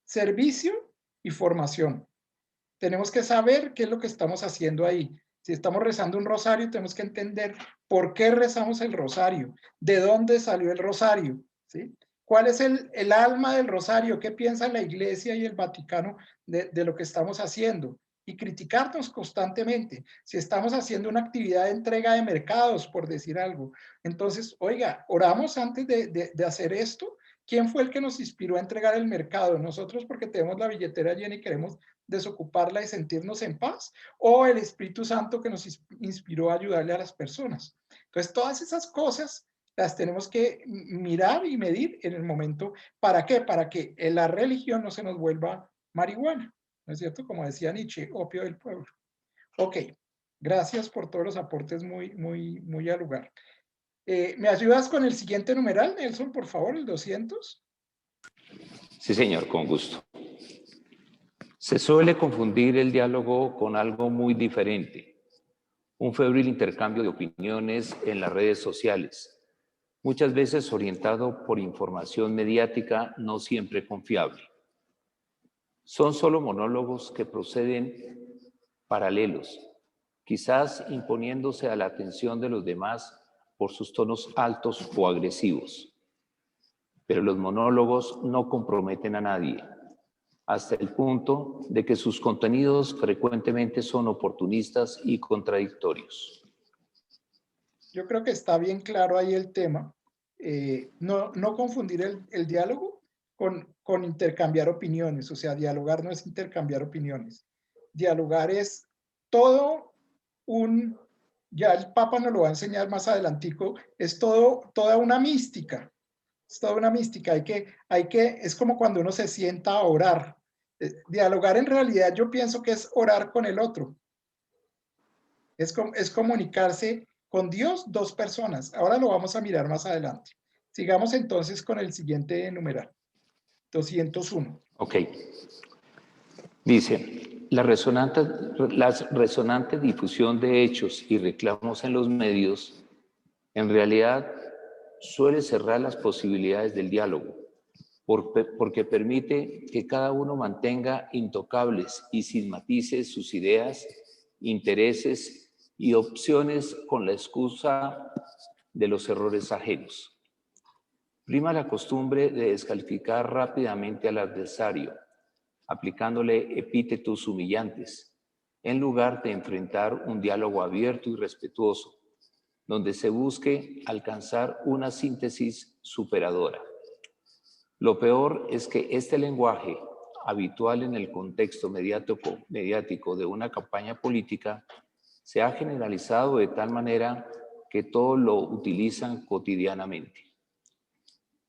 servicio y formación. Tenemos que saber qué es lo que estamos haciendo ahí. Si estamos rezando un rosario, tenemos que entender por qué rezamos el rosario, de dónde salió el rosario, ¿sí? ¿Cuál es el alma del rosario? ¿Qué piensa la Iglesia y el Vaticano de lo que estamos haciendo? Y criticarnos constantemente. Si estamos haciendo una actividad de entrega de mercados, por decir algo, entonces, oiga, oramos antes de hacer esto. ¿Quién fue el que nos inspiró a entregar el mercado? ¿Nosotros porque tenemos la billetera llena y queremos desocuparla y sentirnos en paz? ¿O el Espíritu Santo que nos inspiró a ayudarle a las personas? Entonces, todas esas cosas las tenemos que mirar y medir en el momento. ¿Para qué? Para que la religión no se nos vuelva marihuana, ¿no es cierto? Como decía Nietzsche, opio del pueblo. Ok, Gracias por todos los aportes muy al lugar. ¿Me ayudas con el siguiente numeral, Nelson, por favor, el 200? Sí, señor, con gusto. Se suele confundir el diálogo con algo muy diferente, un febril intercambio de opiniones en las redes sociales, muchas veces orientado por información mediática no siempre confiable. Son solo monólogos que proceden paralelos, quizás imponiéndose a la atención de los demás por sus tonos altos o agresivos. Pero los monólogos no comprometen a nadie, hasta el punto de que sus contenidos frecuentemente son oportunistas y contradictorios. Yo creo que está bien claro ahí el tema. No confundir el diálogo con intercambiar opiniones. O sea, dialogar no es intercambiar opiniones. Dialogar es todo ya el Papa nos lo va a enseñar más adelantico, es toda una mística. Es toda una mística. Es como cuando uno se sienta a orar. Dialogar en realidad yo pienso que es orar con el otro. Es comunicarse con Dios, dos personas. Ahora lo vamos a mirar más adelante. Sigamos entonces con el siguiente numeral. 201. Ok. Dice, la resonante difusión de hechos y reclamos en los medios en realidad suele cerrar las posibilidades del diálogo, porque permite que cada uno mantenga intocables y sin matices sus ideas, intereses y opciones con la excusa de los errores ajenos. Prima la costumbre de descalificar rápidamente al adversario, aplicándole epítetos humillantes, en lugar de enfrentar un diálogo abierto y respetuoso, donde se busque alcanzar una síntesis superadora. Lo peor es que este lenguaje, habitual en el contexto mediático de una campaña política, se ha generalizado de tal manera que todos lo utilizan cotidianamente.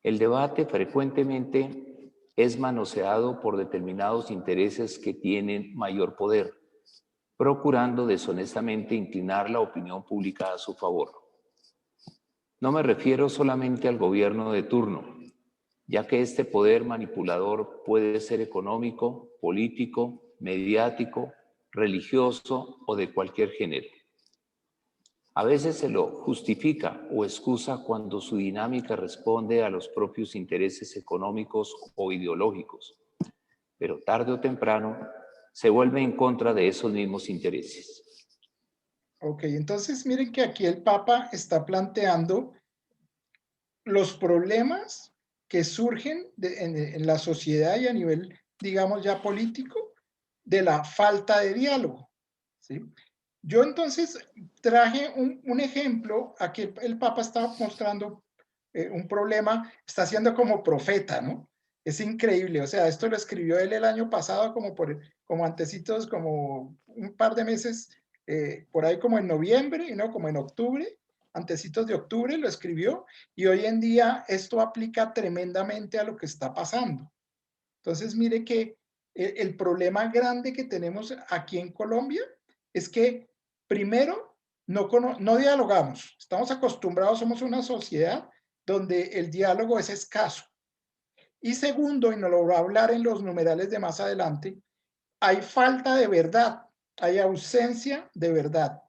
El debate frecuentemente es manoseado por determinados intereses que tienen mayor poder, procurando deshonestamente inclinar la opinión pública a su favor. No me refiero solamente al gobierno de turno, ya que este poder manipulador puede ser económico, político, mediático, religioso o de cualquier género. A veces se lo justifica o excusa cuando su dinámica responde a los propios intereses económicos o ideológicos, pero tarde o temprano se vuelve en contra de esos mismos intereses. Ok, entonces miren que aquí el Papa está planteando los problemas que surgen en la sociedad y a nivel, digamos, ya político, de la falta de diálogo, ¿sí? Yo entonces traje un ejemplo, aquí el Papa está mostrando un problema, está siendo como profeta, ¿no? Es increíble, o sea, esto lo escribió él el año pasado, como antecitos, como un par de meses, por ahí como en noviembre, ¿no? Como en octubre, antecitos de octubre lo escribió, y hoy en día esto aplica tremendamente a lo que está pasando. Entonces, mire que el problema grande que tenemos aquí en Colombia es que, primero, no dialogamos. Estamos acostumbrados, somos una sociedad donde el diálogo es escaso. Y segundo, y nos lo va a hablar en los numerales de más adelante, hay falta de verdad, hay ausencia de verdad.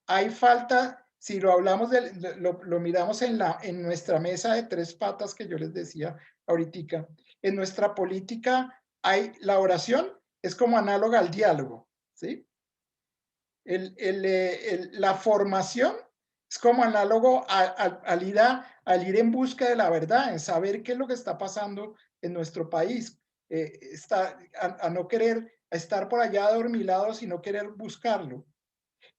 Hay falta, si lo hablamos, lo miramos en nuestra mesa de tres patas que yo les decía ahorita, en nuestra política la oración es como análoga al diálogo, ¿sí? La formación es como análogo al ir en busca de la verdad, en saber qué es lo que está pasando en nuestro país, a no querer estar por allá adormilados y no querer buscarlo.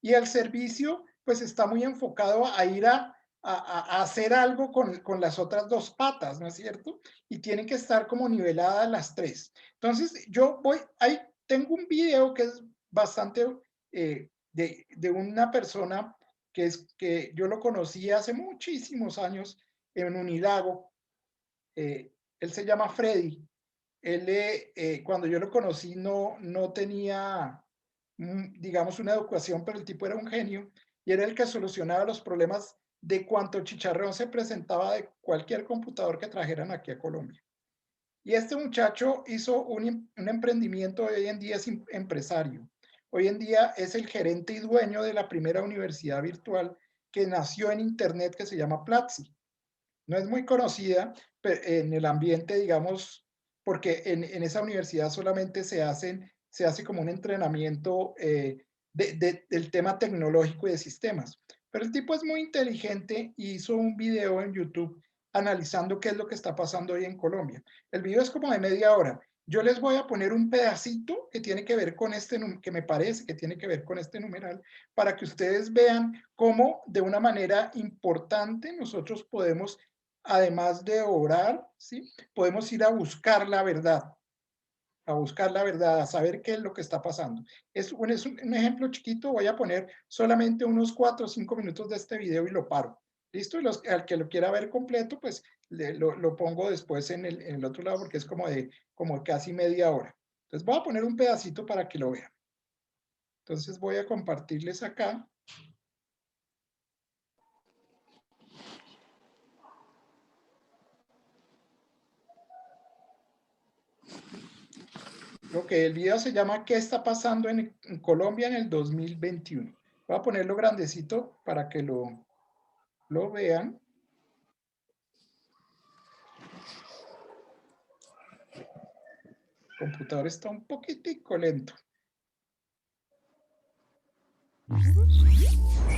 Y el servicio, pues está muy enfocado a ir a hacer algo con las otras dos patas, ¿no es cierto? Y tienen que estar como niveladas las tres. Entonces, ahí tengo un video que es bastante de una persona que yo lo conocí hace muchísimos años en Unilago. Él se llama Freddy. Él, cuando yo lo conocí, no tenía digamos, una educación, pero el tipo era un genio y era el que solucionaba los problemas de cuanto chicharrón se presentaba de cualquier computador que trajeran aquí a Colombia. Y este muchacho hizo un emprendimiento, hoy en día es empresario. Hoy en día es el gerente y dueño de la primera universidad virtual que nació en Internet, que se llama Platzi. No es muy conocida en el ambiente, digamos, porque en esa universidad solamente se hace como un entrenamiento del tema tecnológico y de sistemas. Pero el tipo es muy inteligente y hizo un video en YouTube analizando qué es lo que está pasando hoy en Colombia. El video es como de media hora. Yo les voy a poner un pedacito que tiene que ver con que me parece que tiene que ver con este numeral, para que ustedes vean cómo de una manera importante nosotros podemos, además de orar, ¿sí?, podemos ir a buscar la verdad, a saber qué es lo que está pasando. Es un ejemplo chiquito, voy a poner solamente unos 4 o 5 minutos de este video y lo paro. ¿Listo? Y al que lo quiera ver completo, pues lo pongo después en el otro lado, porque es como casi media hora. Entonces voy a poner un pedacito para que lo vean. Entonces voy a compartirles acá. Ok, el video se llama ¿Qué está pasando en Colombia en el 2021? Voy a ponerlo grandecito para que lo vean. El computador está un poquitico lento.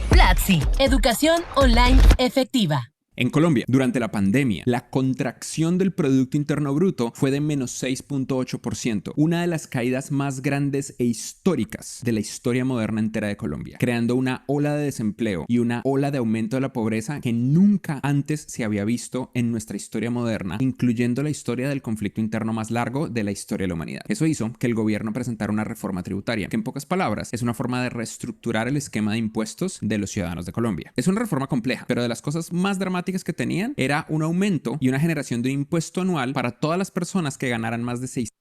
Platzi, educación online efectiva. En Colombia, durante la pandemia, la contracción del Producto Interno Bruto fue de menos 6.8%, una de las caídas más grandes e históricas de la historia moderna entera de Colombia, creando una ola de desempleo y una ola de aumento de la pobreza que nunca antes se había visto en nuestra historia moderna, incluyendo la historia del conflicto interno más largo de la historia de la humanidad. Eso hizo que el gobierno presentara una reforma tributaria, que en pocas palabras es una forma de reestructurar el esquema de impuestos de los ciudadanos de Colombia. Es una reforma compleja, pero de las cosas más dramáticas que tenían era un aumento y una generación de un impuesto anual para todas las personas que ganaran más de $656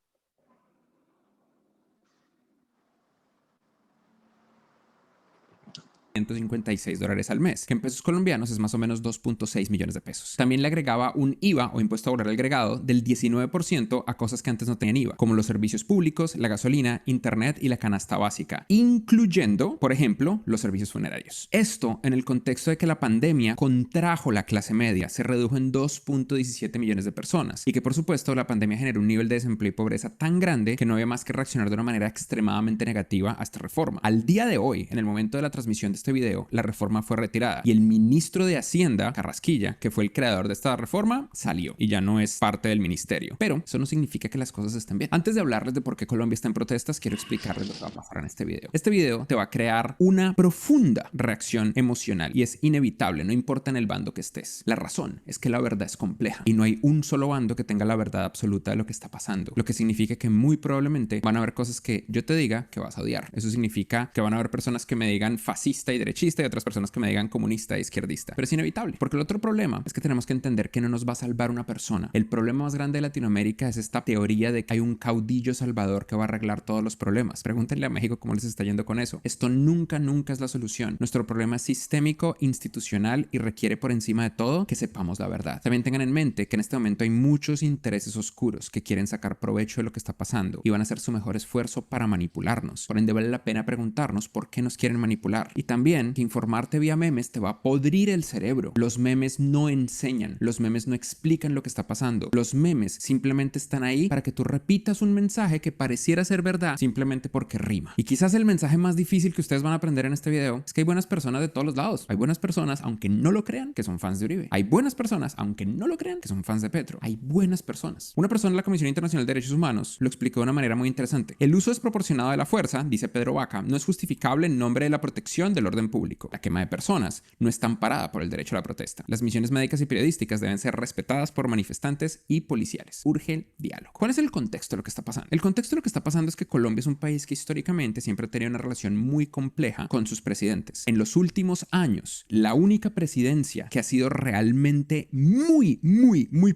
al mes, que en pesos colombianos es más o menos 2.6 millones de pesos. También le agregaba un IVA o impuesto laboral agregado del 19% a cosas que antes no tenían IVA, como los servicios públicos, la gasolina, internet y la canasta básica, incluyendo, por ejemplo, los servicios funerarios. Esto en el contexto de que la pandemia contrajo la clase media, se redujo en 2.17 millones de personas y que por supuesto la pandemia generó un nivel de desempleo y pobreza tan grande que no había más que reaccionar de una manera extremadamente negativa a esta reforma. Al día de hoy, en el momento de la transmisión de este video, la reforma fue retirada y el ministro de Hacienda, Carrasquilla, que fue el creador de esta reforma, salió y ya no es parte del ministerio. Pero eso no significa que las cosas estén bien. Antes de hablarles de por qué Colombia está en protestas, quiero explicarles lo que va a pasar en este video. Este video te va a crear una profunda reacción emocional y es inevitable, no importa en el bando que estés. La razón es que la verdad es compleja y no hay un solo bando que tenga la verdad absoluta de lo que está pasando, lo que significa que muy probablemente van a haber cosas que yo te diga que vas a odiar. Eso significa que van a haber personas que me digan fascista y derechista y otras personas que me digan comunista e izquierdista. Pero es inevitable, porque el otro problema es que tenemos que entender que no nos va a salvar una persona. El problema más grande de Latinoamérica es esta teoría de que hay un caudillo salvador que va a arreglar todos los problemas. Pregúntenle a México cómo les está yendo con eso. Esto nunca es la solución. Nuestro problema es sistémico, institucional y requiere por encima de todo que sepamos la verdad. También tengan en mente que en este momento hay muchos intereses oscuros que quieren sacar provecho de lo que está pasando y van a hacer su mejor esfuerzo para manipularnos. Por ende, vale la pena preguntarnos por qué nos quieren manipular. Y también que informarte vía memes te va a podrir el cerebro. Los memes no enseñan, los memes no explican lo que está pasando. Los memes simplemente están ahí para que tú repitas un mensaje que pareciera ser verdad simplemente porque rima. Y quizás el mensaje más difícil que ustedes van a aprender en este video es que hay buenas personas de todos los lados. Hay buenas personas, aunque no lo crean, que son fans de Uribe. Hay buenas personas, aunque no lo crean, que son fans de Petro. Hay buenas personas. Una persona de la Comisión Internacional de Derechos Humanos lo explicó de una manera muy interesante. El uso desproporcionado de la fuerza, dice Pedro Vaca, no es justificable en nombre de la protección del orden público. La quema de personas no está amparada por el derecho a la protesta. Las misiones médicas y periodísticas deben ser respetadas por manifestantes y policiales. Urge el diálogo. ¿Cuál es el contexto de lo que está pasando? El contexto de lo que está pasando es que Colombia es un país que históricamente siempre ha tenido una relación muy compleja con sus presidentes. En los últimos años, la única presidencia que ha sido realmente muy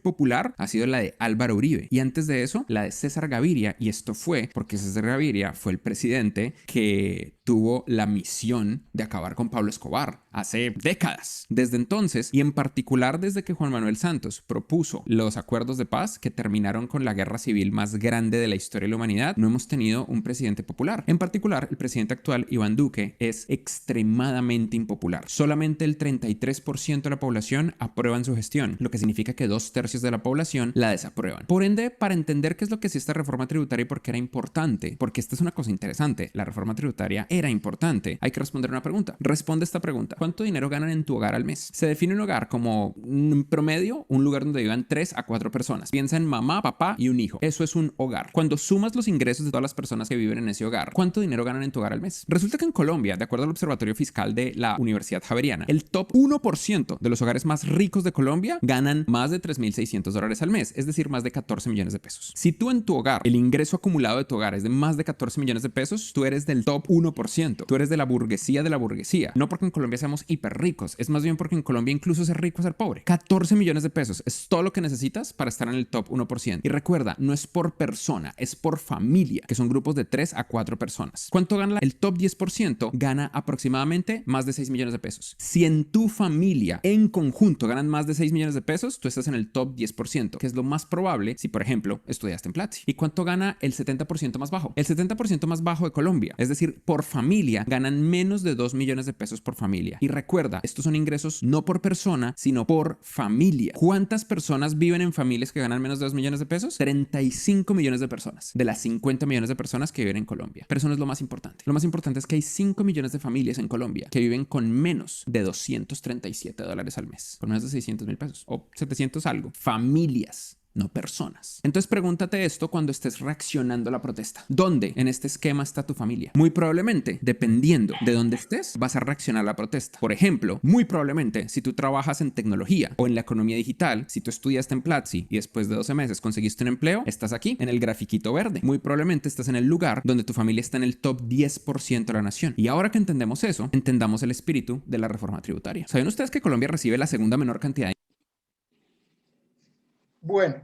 popular ha sido la de Álvaro Uribe. Y antes de eso, la de César Gaviria. Y esto fue porque César Gaviria fue el presidente que tuvo la misión de acabar con Pablo Escobar hace décadas. Desde entonces, y en particular desde que Juan Manuel Santos propuso los acuerdos de paz que terminaron con la guerra civil más grande de la historia de la humanidad, no hemos tenido un presidente popular. En particular, el presidente actual, Iván Duque, es extremadamente impopular. Solamente el 33% de la población aprueban su gestión, lo que significa que 2/3 de la población la desaprueban. Por ende, para entender qué es lo que es esta reforma tributaria y por qué era importante, porque esta es una cosa interesante, la reforma tributaria era importante, hay que responder una pregunta. Responde esta pregunta: ¿cuánto dinero ganan en tu hogar al mes? Se define un hogar como un promedio, un lugar donde vivan 3 a 4 personas. Piensa en mamá, papá y un hijo. Eso es un hogar. Cuando sumas los ingresos de todas las personas que viven en ese hogar, ¿cuánto dinero ganan en tu hogar al mes? Resulta que en Colombia, de acuerdo al Observatorio Fiscal de la Universidad Javeriana, el top 1% de los hogares más ricos de Colombia ganan más de $3,600 al mes, es decir, más de 14 millones de pesos. Si tú en tu hogar, el ingreso acumulado de tu hogar es de más de 14 millones de pesos, tú eres del top 1%. Tú eres de la burguesía de la burguesía. No porque en Colombia seamos hiper ricos, es más bien porque en Colombia incluso ser rico es ser pobre. 14 millones de pesos es todo lo que necesitas para estar en el top 1%. Y recuerda, no es por persona, es por familia, que son grupos de 3 a 4 personas. ¿Cuánto gana el top 10%? Gana aproximadamente más de 6 millones de pesos. Si en tu familia en conjunto ganan más de 6 millones de pesos, tú estás en el top 10%, que es lo más probable si, por ejemplo, estudiaste en Platzi. ¿Y cuánto gana el 70% más bajo? El 70% más bajo de Colombia, es decir, por familia, ganan menos de 2 millones de pesos por familia. Y recuerda, estos son ingresos no por persona, sino por familia. ¿Cuántas personas viven en familias que ganan menos de 2 millones de pesos? 35 millones de personas, de las 50 millones de personas que viven en Colombia. Pero eso no es lo más importante. Lo más importante es que hay 5 millones de familias en Colombia que viven con menos de $237 al mes, con menos de 600,000 pesos o 700 algo. Familias, no personas. Entonces pregúntate esto cuando estés reaccionando a la protesta. ¿Dónde en este esquema está tu familia? Muy probablemente, dependiendo de dónde estés, vas a reaccionar a la protesta. Por ejemplo, muy probablemente, si tú trabajas en tecnología o en la economía digital, si tú estudiaste en Platzi y después de 12 meses conseguiste un empleo, estás aquí, en el grafiquito verde. Muy probablemente estás en el lugar donde tu familia está en el top 10% de la nación. Y ahora que entendemos eso, entendamos el espíritu de la reforma tributaria. ¿Saben ustedes que Colombia recibe la segunda menor cantidad de... Bueno,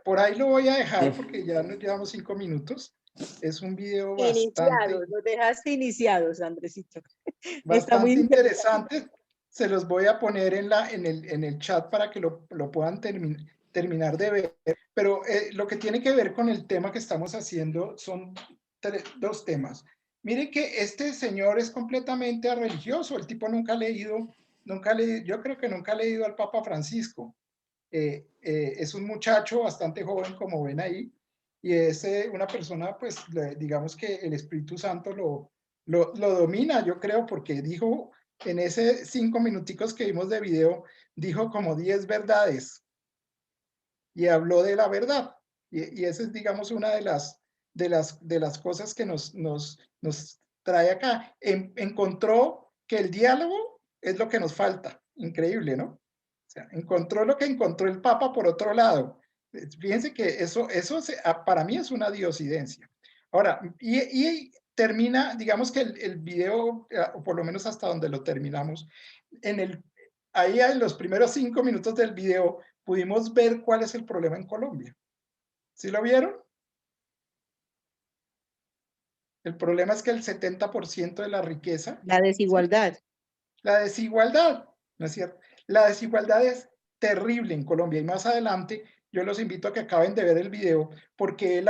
por ahí lo voy a dejar porque ya nos llevamos 5 minutos. Es un video bastante... Nos dejaste iniciados, Andresito. Bastante interesante. Se los voy a poner en el chat para que lo puedan terminar de ver. Pero lo que tiene que ver con el tema que estamos haciendo son dos temas. Mire que este señor es completamente religioso. El tipo nunca ha leído, yo creo que nunca ha leído al Papa Francisco. Es un muchacho bastante joven, como ven ahí, y es una persona, pues, digamos que el Espíritu Santo lo domina, yo creo, porque dijo, en ese 5 minuticos que vimos de video, dijo como 10 verdades, y habló de la verdad, y esa es, digamos, una de las cosas que nos trae acá. Encontró que el diálogo es lo que nos falta, increíble, ¿no? O sea, encontró lo que encontró el Papa por otro lado. Fíjense que eso para mí es una diosidencia. Ahora, y termina, digamos que el video, o por lo menos hasta donde lo terminamos, ahí en los primeros 5 minutos del video pudimos ver cuál es el problema en Colombia. ¿Sí lo vieron? El problema es que el 70% de la riqueza... La desigualdad. ¿sí? La desigualdad, ¿no es cierto? La desigualdad es terrible en Colombia y más adelante yo los invito a que acaben de ver el video porque él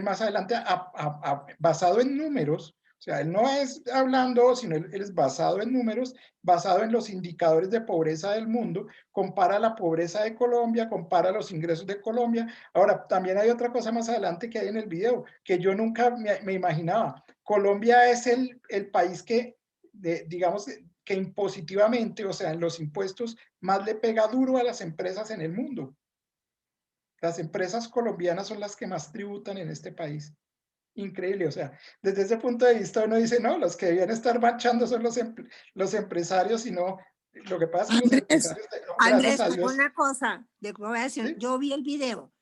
más adelante basado en números, o sea, él no es hablando, sino él es basado en números, basado en los indicadores de pobreza del mundo, compara la pobreza de Colombia, compara los ingresos de Colombia. Ahora, también hay otra cosa más adelante que hay en el video que yo nunca me imaginaba. Colombia es el país que, digamos, que impositivamente, o sea, en los impuestos, más le pega duro a las empresas en el mundo. Las empresas colombianas son las que más tributan en este país. increíble. O sea, desde ese punto de vista uno dice, no, los que debían estar marchando son los empresarios, y no, lo que pasa es que los empresarios, gracias Andrés, a Dios. una cosa, voy a decir, ¿sí? yo vi el video.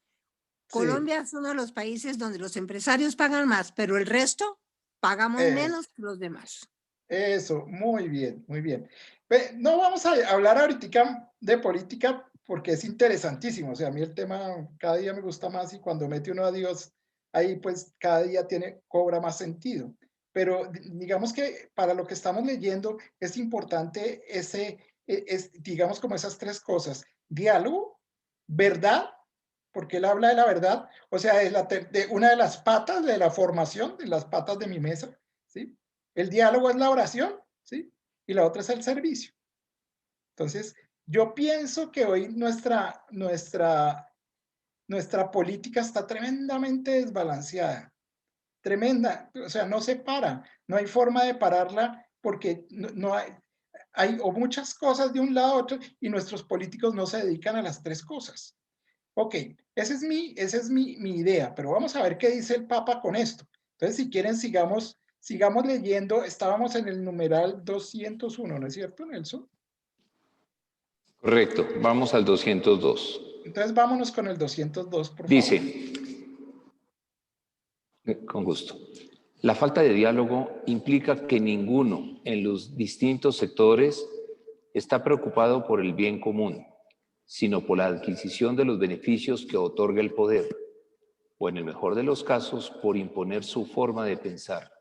Sí. Colombia es uno de los países donde los empresarios pagan más, pero el resto pagamos menos que los demás. Eso, muy bien, muy bien. No vamos a hablar ahorita de política porque es interesantísimo. O sea, a mí el tema cada día me gusta más, y cuando mete uno a Dios ahí, pues cada día cobra más sentido. Pero digamos que para lo que estamos leyendo es importante digamos, como esas tres cosas: diálogo, verdad, porque él habla de la verdad, o sea, de una de las patas de la formación, de las patas de mi mesa, ¿sí? El diálogo es la oración, ¿sí? Y la otra es el servicio. Entonces, yo pienso que hoy nuestra política está tremendamente desbalanceada. Tremenda, o sea, no se para, no hay forma de pararla, porque no hay o muchas cosas de un lado a otro, y nuestros políticos no se dedican a las tres cosas. Ok, esa es mi idea, pero vamos a ver qué dice el Papa con esto. Entonces, si quieren, sigamos leyendo. Estábamos en el numeral 201, ¿no es cierto, Nelson? Correcto, vamos al 202. Entonces, vámonos con el 202, por favor. Dice, con gusto, la falta de diálogo implica que ninguno en los distintos sectores está preocupado por el bien común, sino por la adquisición de los beneficios que otorga el poder, o en el mejor de los casos, por imponer su forma de pensar.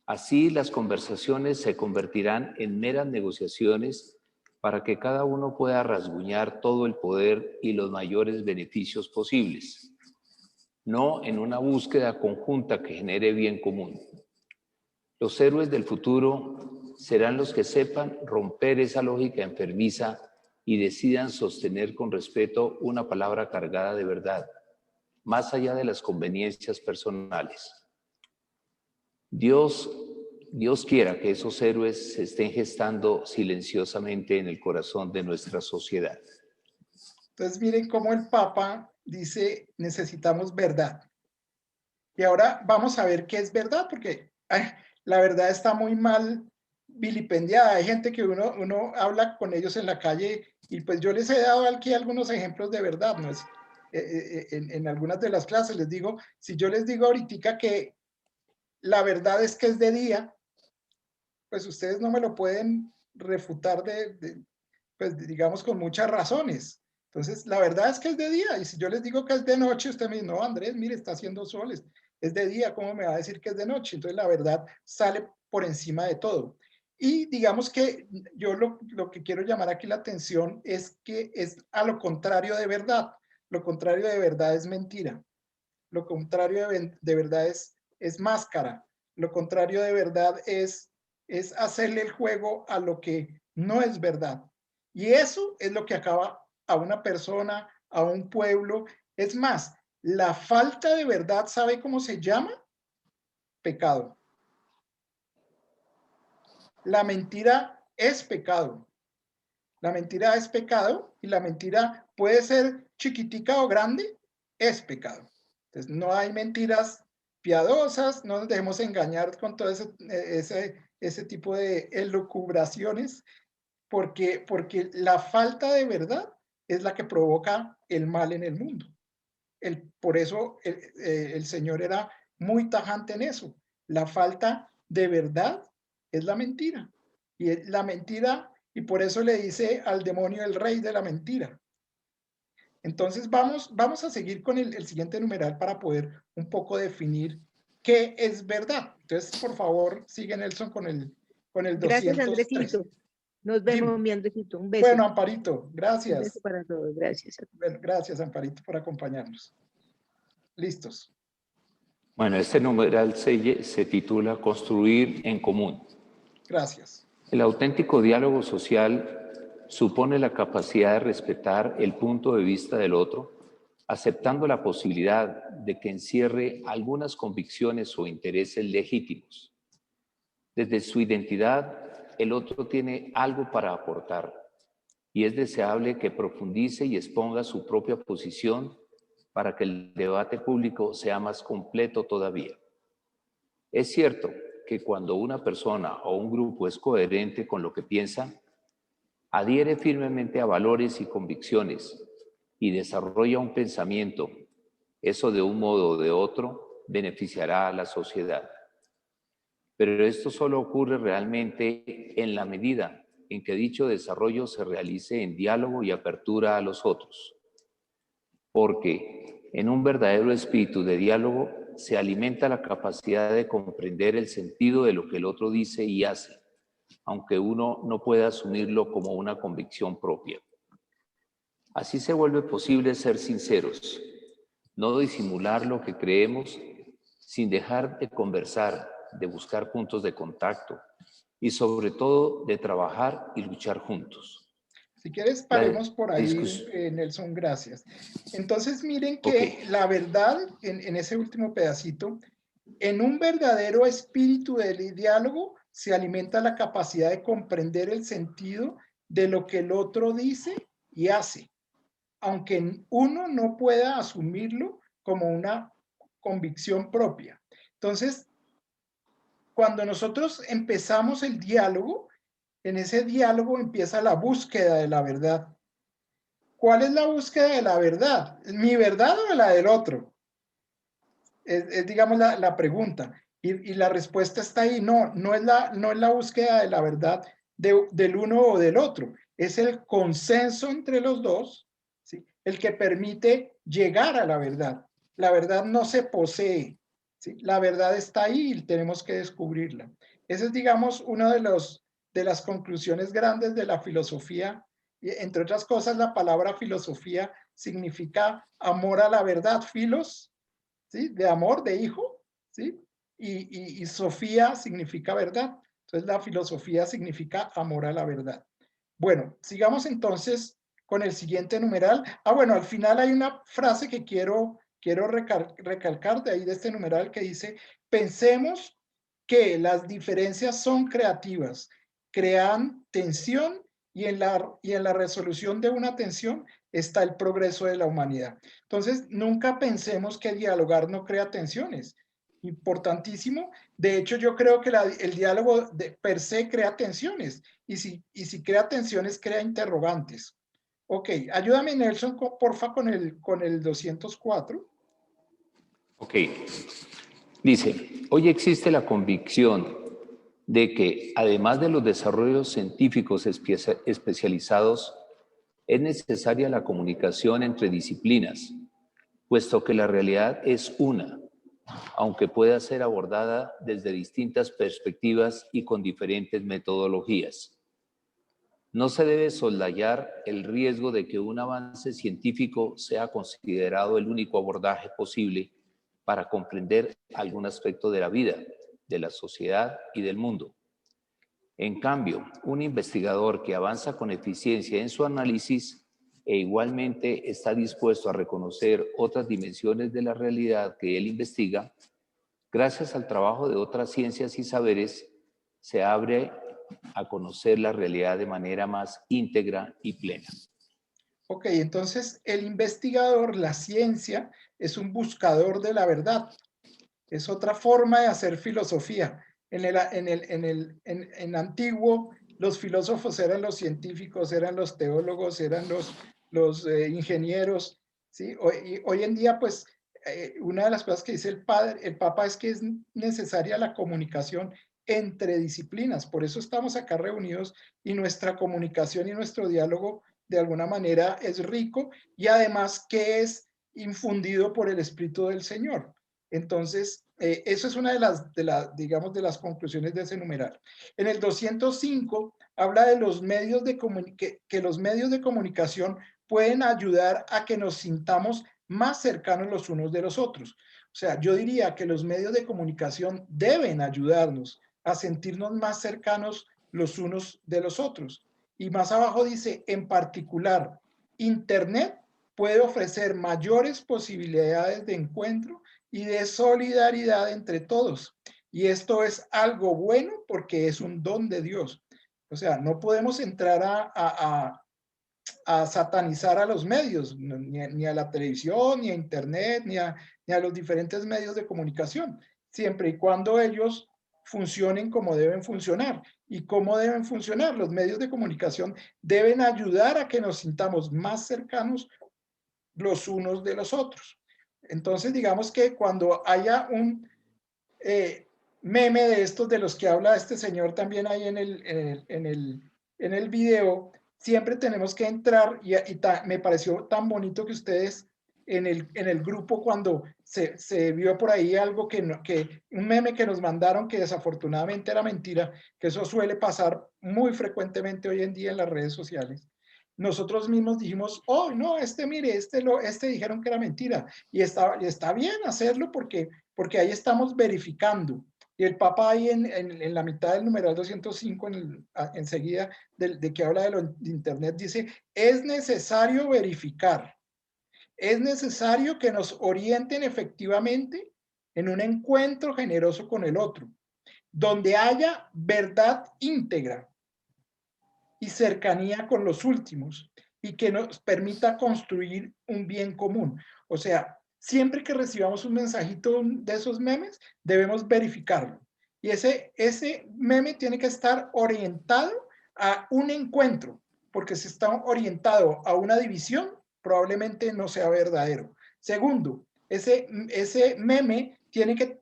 Así, las conversaciones se convertirán en meras negociaciones para que cada uno pueda rasguñar todo el poder y los mayores beneficios posibles, no en una búsqueda conjunta que genere bien común. Los héroes del futuro serán los que sepan romper esa lógica enfermiza y decidan sostener con respeto una palabra cargada de verdad, más allá de las conveniencias personales. Dios quiera que esos héroes se estén gestando silenciosamente en el corazón de nuestra sociedad. Entonces, miren cómo el Papa dice, necesitamos verdad. Y ahora vamos a ver qué es verdad, porque la verdad está muy mal vilipendiada. Hay gente que uno habla con ellos en la calle, y pues yo les he dado aquí algunos ejemplos de verdad, ¿no? En algunas de las clases les digo, si yo les digo ahorita que la verdad es que es de día, pues ustedes no me lo pueden refutar pues digamos, con muchas razones. Entonces, la verdad es que es de día, y si yo les digo que es de noche, usted me dice, no, Andrés, mire, está haciendo sol, es de día, ¿cómo me va a decir que es de noche? Entonces, la verdad sale por encima de todo. Y digamos que yo lo que quiero llamar aquí la atención es que es a lo contrario de verdad. Lo contrario de verdad es mentira. Lo contrario de verdad es máscara. Lo contrario de verdad es hacerle el juego a lo que no es verdad. Y eso es lo que acaba a una persona, a un pueblo. Es más, la falta de verdad, ¿sabe cómo se llama? Pecado. La mentira es pecado. La mentira es pecado, y la mentira puede ser chiquitica o grande, es pecado. Entonces, no hay mentiras piadosas, no nos dejemos engañar con todo ese tipo de elucubraciones, porque la falta de verdad es la que provoca el mal en el mundo. Por eso el Señor era muy tajante en eso. La falta de verdad es la mentira. Y la mentira, y por eso le dice al demonio el rey de la mentira. Entonces vamos a seguir con el siguiente numeral para poder un poco definir qué es verdad. Entonces, por favor, sigue, Nelson, con el 203. Gracias, Andresito. Nos vemos, mi Andresito. Un beso. Bueno, Amparito, gracias. Un beso para todos. Gracias. Bueno, gracias, Amparito, por acompañarnos. Listos. Bueno, este numeral se titula Construir en común. Gracias. El auténtico diálogo social supone la capacidad de respetar el punto de vista del otro, aceptando la posibilidad de que encierre algunas convicciones o intereses legítimos. Desde su identidad, el otro tiene algo para aportar, y es deseable que profundice y exponga su propia posición para que el debate público sea más completo todavía. Es cierto que cuando una persona o un grupo es coherente con lo que piensa, adhiere firmemente a valores y convicciones y desarrolla un pensamiento, eso de un modo o de otro beneficiará a la sociedad. Pero esto solo ocurre realmente en la medida en que dicho desarrollo se realice en diálogo y apertura a los otros. Porque en un verdadero espíritu de diálogo se alimenta la capacidad de comprender el sentido de lo que el otro dice y hace, aunque uno no pueda asumirlo como una convicción propia. Así se vuelve posible ser sinceros, no disimular lo que creemos sin dejar de conversar, de buscar puntos de contacto y sobre todo de trabajar y luchar juntos. Si quieres, paremos por ahí, Nelson, gracias. Entonces, miren que la verdad, en ese último pedacito, en un verdadero espíritu de diálogo se alimenta la capacidad de comprender el sentido de lo que el otro dice y hace, aunque uno no pueda asumirlo como una convicción propia. Entonces, cuando nosotros empezamos el diálogo, en ese diálogo empieza la búsqueda de la verdad. ¿Cuál es la búsqueda de la verdad? ¿Mi verdad o la del otro? Es digamos, la pregunta. Y la respuesta está ahí. No es la búsqueda de la verdad del uno o del otro. Es el consenso entre los dos, ¿sí?, el que permite llegar a la verdad. La verdad no se posee, ¿sí? La verdad está ahí y tenemos que descubrirla. Ese es, digamos, uno de las conclusiones grandes de la filosofía. Y, entre otras cosas, la palabra filosofía significa amor a la verdad, filos, ¿sí?, de amor, de hijo, ¿sí? Y Sofía significa verdad. Entonces, la filosofía significa amor a la verdad. Bueno, sigamos entonces con el siguiente numeral. Bueno, al final hay una frase que quiero recalcar de ahí, de este numeral, que dice: pensemos que las diferencias son creativas, crean tensión y en la resolución de una tensión está el progreso de la humanidad. Entonces, nunca pensemos que dialogar no crea tensiones. Importantísimo. De hecho, yo creo que el diálogo per se crea tensiones. Y si crea tensiones, crea interrogantes. Ok, ayúdame, Nelson, porfa, con el 204. Ok. Dice, hoy existe la convicción de que, además de los desarrollos científicos especializados, es necesaria la comunicación entre disciplinas, puesto que la realidad es una, aunque pueda ser abordada desde distintas perspectivas y con diferentes metodologías. No se debe soslayar el riesgo de que un avance científico sea considerado el único abordaje posible para comprender algún aspecto de la vida, de la sociedad y del mundo. En cambio, un investigador que avanza con eficiencia en su análisis e igualmente está dispuesto a reconocer otras dimensiones de la realidad que él investiga, gracias al trabajo de otras ciencias y saberes, se abre a conocer la realidad de manera más íntegra y plena. Ok, entonces el investigador, la ciencia, es un buscador de la verdad. Es otra forma de hacer filosofía. En antiguo, los filósofos eran los científicos, eran los teólogos, eran los ingenieros, ¿sí? Hoy en día, pues, una de las cosas que dice el Papa es que es necesaria la comunicación entre disciplinas. Por eso estamos acá reunidos y nuestra comunicación y nuestro diálogo de alguna manera es rico y además que es infundido por el Espíritu del Señor. Entonces, eso es una de las conclusiones de ese numeral. En el 205 habla de los medios que los medios de comunicación pueden ayudar a que nos sintamos más cercanos los unos de los otros. O sea, yo diría que los medios de comunicación deben ayudarnos a sentirnos más cercanos los unos de los otros. Y más abajo dice, en particular, Internet puede ofrecer mayores posibilidades de encuentro y de solidaridad entre todos. Y esto es algo bueno porque es un don de Dios. O sea, no podemos entrar a satanizar a los medios, ni a la televisión, ni a internet, ni a los diferentes medios de comunicación, siempre y cuando ellos funcionen como deben funcionar. ¿Y cómo deben funcionar? Los medios de comunicación deben ayudar a que nos sintamos más cercanos los unos de los otros. Entonces, digamos que cuando haya un meme de estos de los que habla este señor también ahí en el video, siempre tenemos que entrar y me pareció tan bonito que ustedes en el grupo cuando se vio por ahí algo un meme que nos mandaron que desafortunadamente era mentira, que eso suele pasar muy frecuentemente hoy en día en las redes sociales. Nosotros mismos dijimos, oh, no, mire, dijeron que era mentira. Y está bien hacerlo porque ahí estamos verificando. Y el Papa ahí en la mitad del numeral 205, enseguida de que habla de Internet, dice, es necesario verificar. Es necesario que nos orienten efectivamente en un encuentro generoso con el otro, donde haya verdad íntegra y cercanía con los últimos y que nos permita construir un bien común. O sea, siempre que recibamos un mensajito de esos memes, debemos verificarlo. Y ese meme tiene que estar orientado a un encuentro, porque si está orientado a una división, probablemente no sea verdadero. Segundo, ese meme tiene que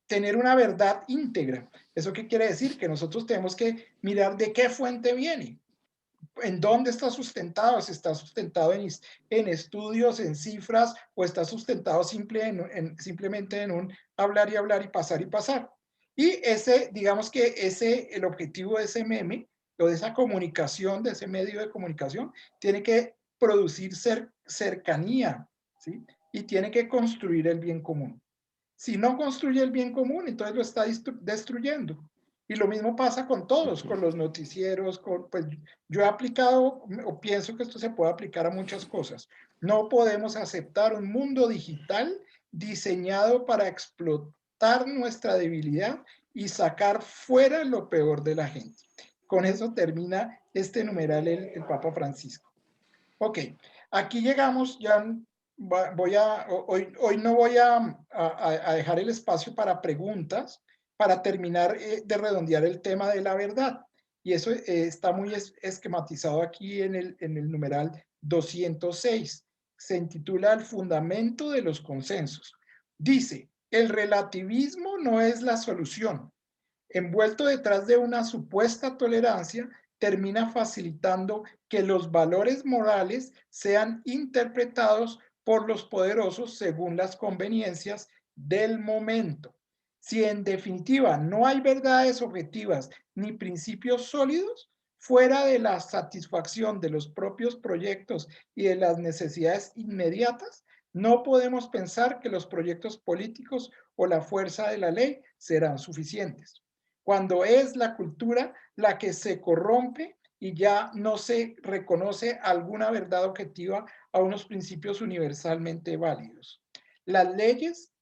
tener una verdad íntegra. ¿Eso qué quiere decir? Que nosotros tenemos que mirar de qué fuente viene, en dónde está sustentado, si está sustentado en estudios, en cifras, o está sustentado simplemente en un hablar y pasar y pasar. Y digamos que el objetivo de ese meme, o de esa comunicación, de ese medio de comunicación, tiene que producir cercanía, ¿sí? Y tiene que construir el bien común. Si no construye el bien común, entonces lo está destruyendo. Y lo mismo pasa con todos, con los noticieros, pues yo he aplicado, o pienso que esto se puede aplicar a muchas cosas. No podemos aceptar un mundo digital diseñado para explotar nuestra debilidad y sacar fuera lo peor de la gente. Con eso termina este numeral el Papa Francisco. Ok, aquí llegamos ya. Hoy no voy a dejar el espacio para preguntas, para terminar de redondear el tema de la verdad. Y eso está muy esquematizado aquí en el numeral 206. Se intitula El fundamento de los consensos. Dice, el relativismo no es la solución. Envuelto detrás de una supuesta tolerancia, termina facilitando que los valores morales sean interpretados por los poderosos según las conveniencias del momento. Si en definitiva no hay verdades objetivas ni principios sólidos, fuera de la satisfacción de los propios proyectos y de las necesidades inmediatas, no podemos pensar que los proyectos políticos o la fuerza de la ley serán suficientes. Cuando es la cultura la que se corrompe y ya no se reconoce alguna verdad objetiva a unos principios universalmente válidos. Las leyes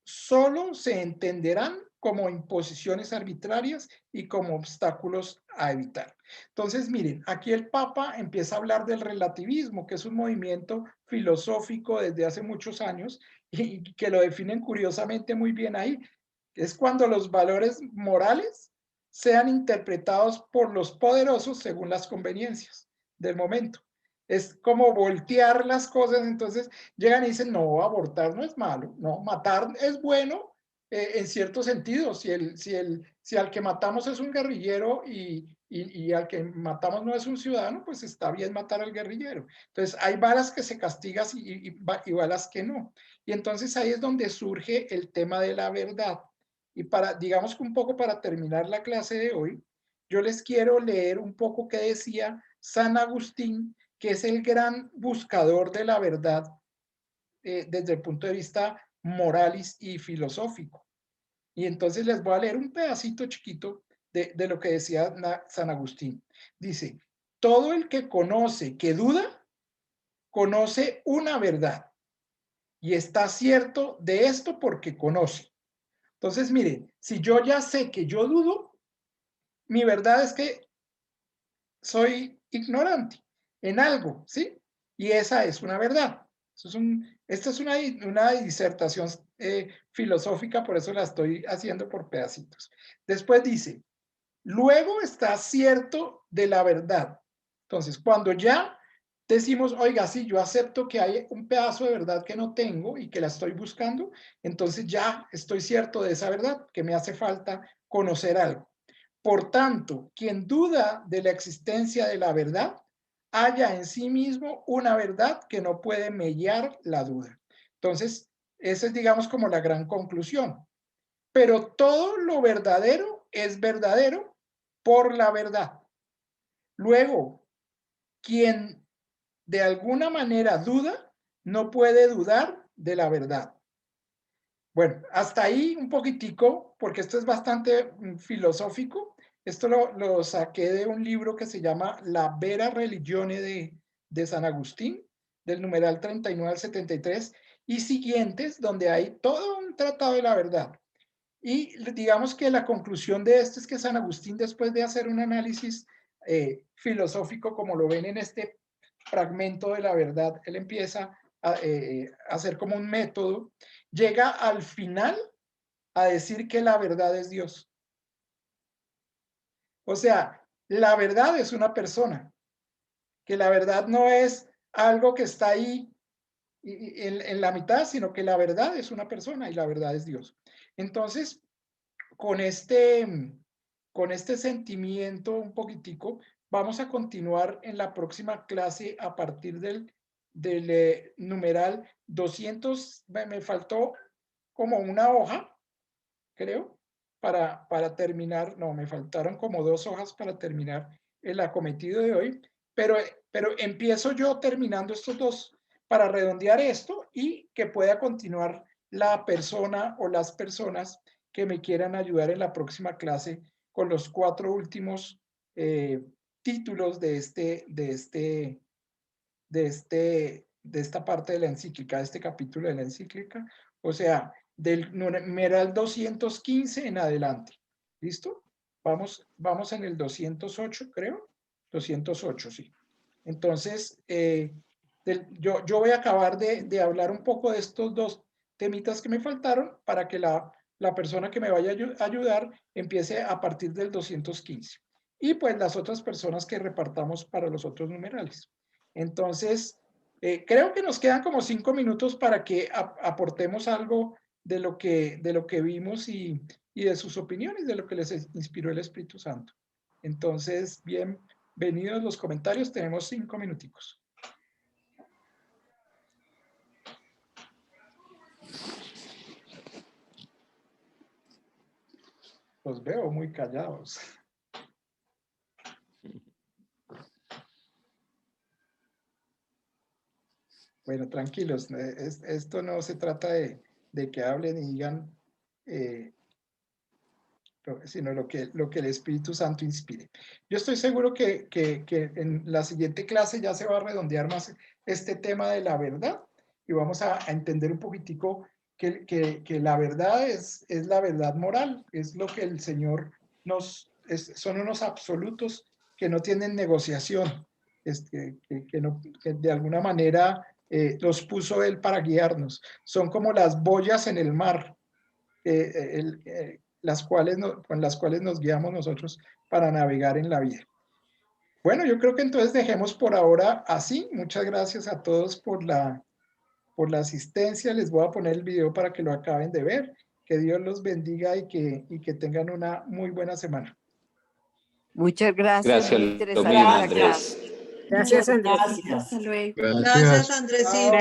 solo se entenderán como imposiciones arbitrarias y como obstáculos a evitar. Entonces, miren, aquí el Papa empieza a hablar del relativismo, que es un movimiento filosófico desde hace muchos años y que lo definen curiosamente muy bien ahí. Es cuando los valores morales sean interpretados por los poderosos según las conveniencias del momento. Es como voltear las cosas, entonces llegan y dicen, no, abortar no es malo, no, matar es bueno en cierto sentido. Si al que matamos es un guerrillero y al que matamos no es un ciudadano, pues está bien matar al guerrillero. Entonces hay balas que se castigan y balas que no. Y entonces ahí es donde surge el tema de la verdad. Y digamos que un poco para terminar la clase de hoy, yo les quiero leer un poco qué decía San Agustín, que es el gran buscador de la verdad desde el punto de vista moral y filosófico. Y entonces les voy a leer un pedacito chiquito de lo que decía San Agustín. Dice, todo el que conoce que duda, conoce una verdad. Y está cierto de esto porque conoce. Entonces, miren, si yo ya sé que yo dudo, mi verdad es que soy ignorante. en algo, ¿sí? Y esa es una verdad. Esta es una disertación filosófica, por eso la estoy haciendo por pedacitos. Después dice, luego está cierto de la verdad. Entonces, cuando ya decimos, oiga, sí, yo acepto que hay un pedazo de verdad que no tengo y que la estoy buscando, entonces ya estoy cierto de esa verdad, que me hace falta conocer algo. Por tanto, quien duda de la existencia de la verdad, halla en sí mismo una verdad que no puede mellar la duda. Entonces, esa es, digamos, como la gran conclusión. Pero todo lo verdadero es verdadero por la verdad. Luego, quien de alguna manera duda, no puede dudar de la verdad. Bueno, hasta ahí un poquitico, porque esto es bastante filosófico. Esto lo saqué de un libro que se llama La Vera Religione de San Agustín, del numeral 39 al 73, y siguientes, donde hay todo un tratado de la verdad. Y digamos que la conclusión de esto es que San Agustín, después de hacer un análisis filosófico, como lo ven en este fragmento de la verdad, él empieza a hacer como un método, llega al final a decir que la verdad es Dios. O sea, la verdad es una persona, que la verdad no es algo que está ahí en la mitad, sino que la verdad es una persona y la verdad es Dios. Entonces, con este sentimiento un poquitico, vamos a continuar en la próxima clase a partir del numeral 200, me faltó como una hoja, creo, para terminar, no, me faltaron como 2 hojas para terminar el acometido de hoy, pero empiezo yo terminando estos 2 para redondear esto y que pueda continuar la persona o las personas que me quieran ayudar en la próxima clase con los 4 últimos títulos de esta parte de la encíclica, de este capítulo de la encíclica, o sea, del numeral 215 en adelante. ¿Listo? Vamos en el 208, creo. 208, sí. Entonces, yo voy a acabar de hablar un poco de estos 2 temitas que me faltaron para que la persona que me vaya a ayudar empiece a partir del 215. Y pues las otras personas que repartamos para los otros numerales. Entonces, creo que nos quedan como 5 minutos para que aportemos algo de lo que vimos y de sus opiniones, de lo que les inspiró el Espíritu Santo. Entonces, bienvenidos los comentarios, tenemos 5 minuticos. Los veo muy callados. Bueno, tranquilos, esto no se trata de que hablen y digan, sino lo que el Espíritu Santo inspire. Yo estoy seguro que en la siguiente clase ya se va a redondear más este tema de la verdad y vamos a entender un poquitico que la verdad es la verdad moral, es lo que el Señor son unos absolutos que no tienen negociación, que de alguna manera los puso Él para guiarnos. Son como las boyas en el mar, con las cuales nos guiamos nosotros para navegar en la vida. Bueno, yo creo que entonces dejemos por ahora así. Muchas gracias a todos por la asistencia. Les voy a poner el video para que lo acaben de ver. Que Dios los bendiga y que tengan una muy buena semana. Muchas gracias. Gracias, lo mismo, Andrés. Gracias, Andrés. Gracias. Hasta luego. Gracias. Gracias, Andresito.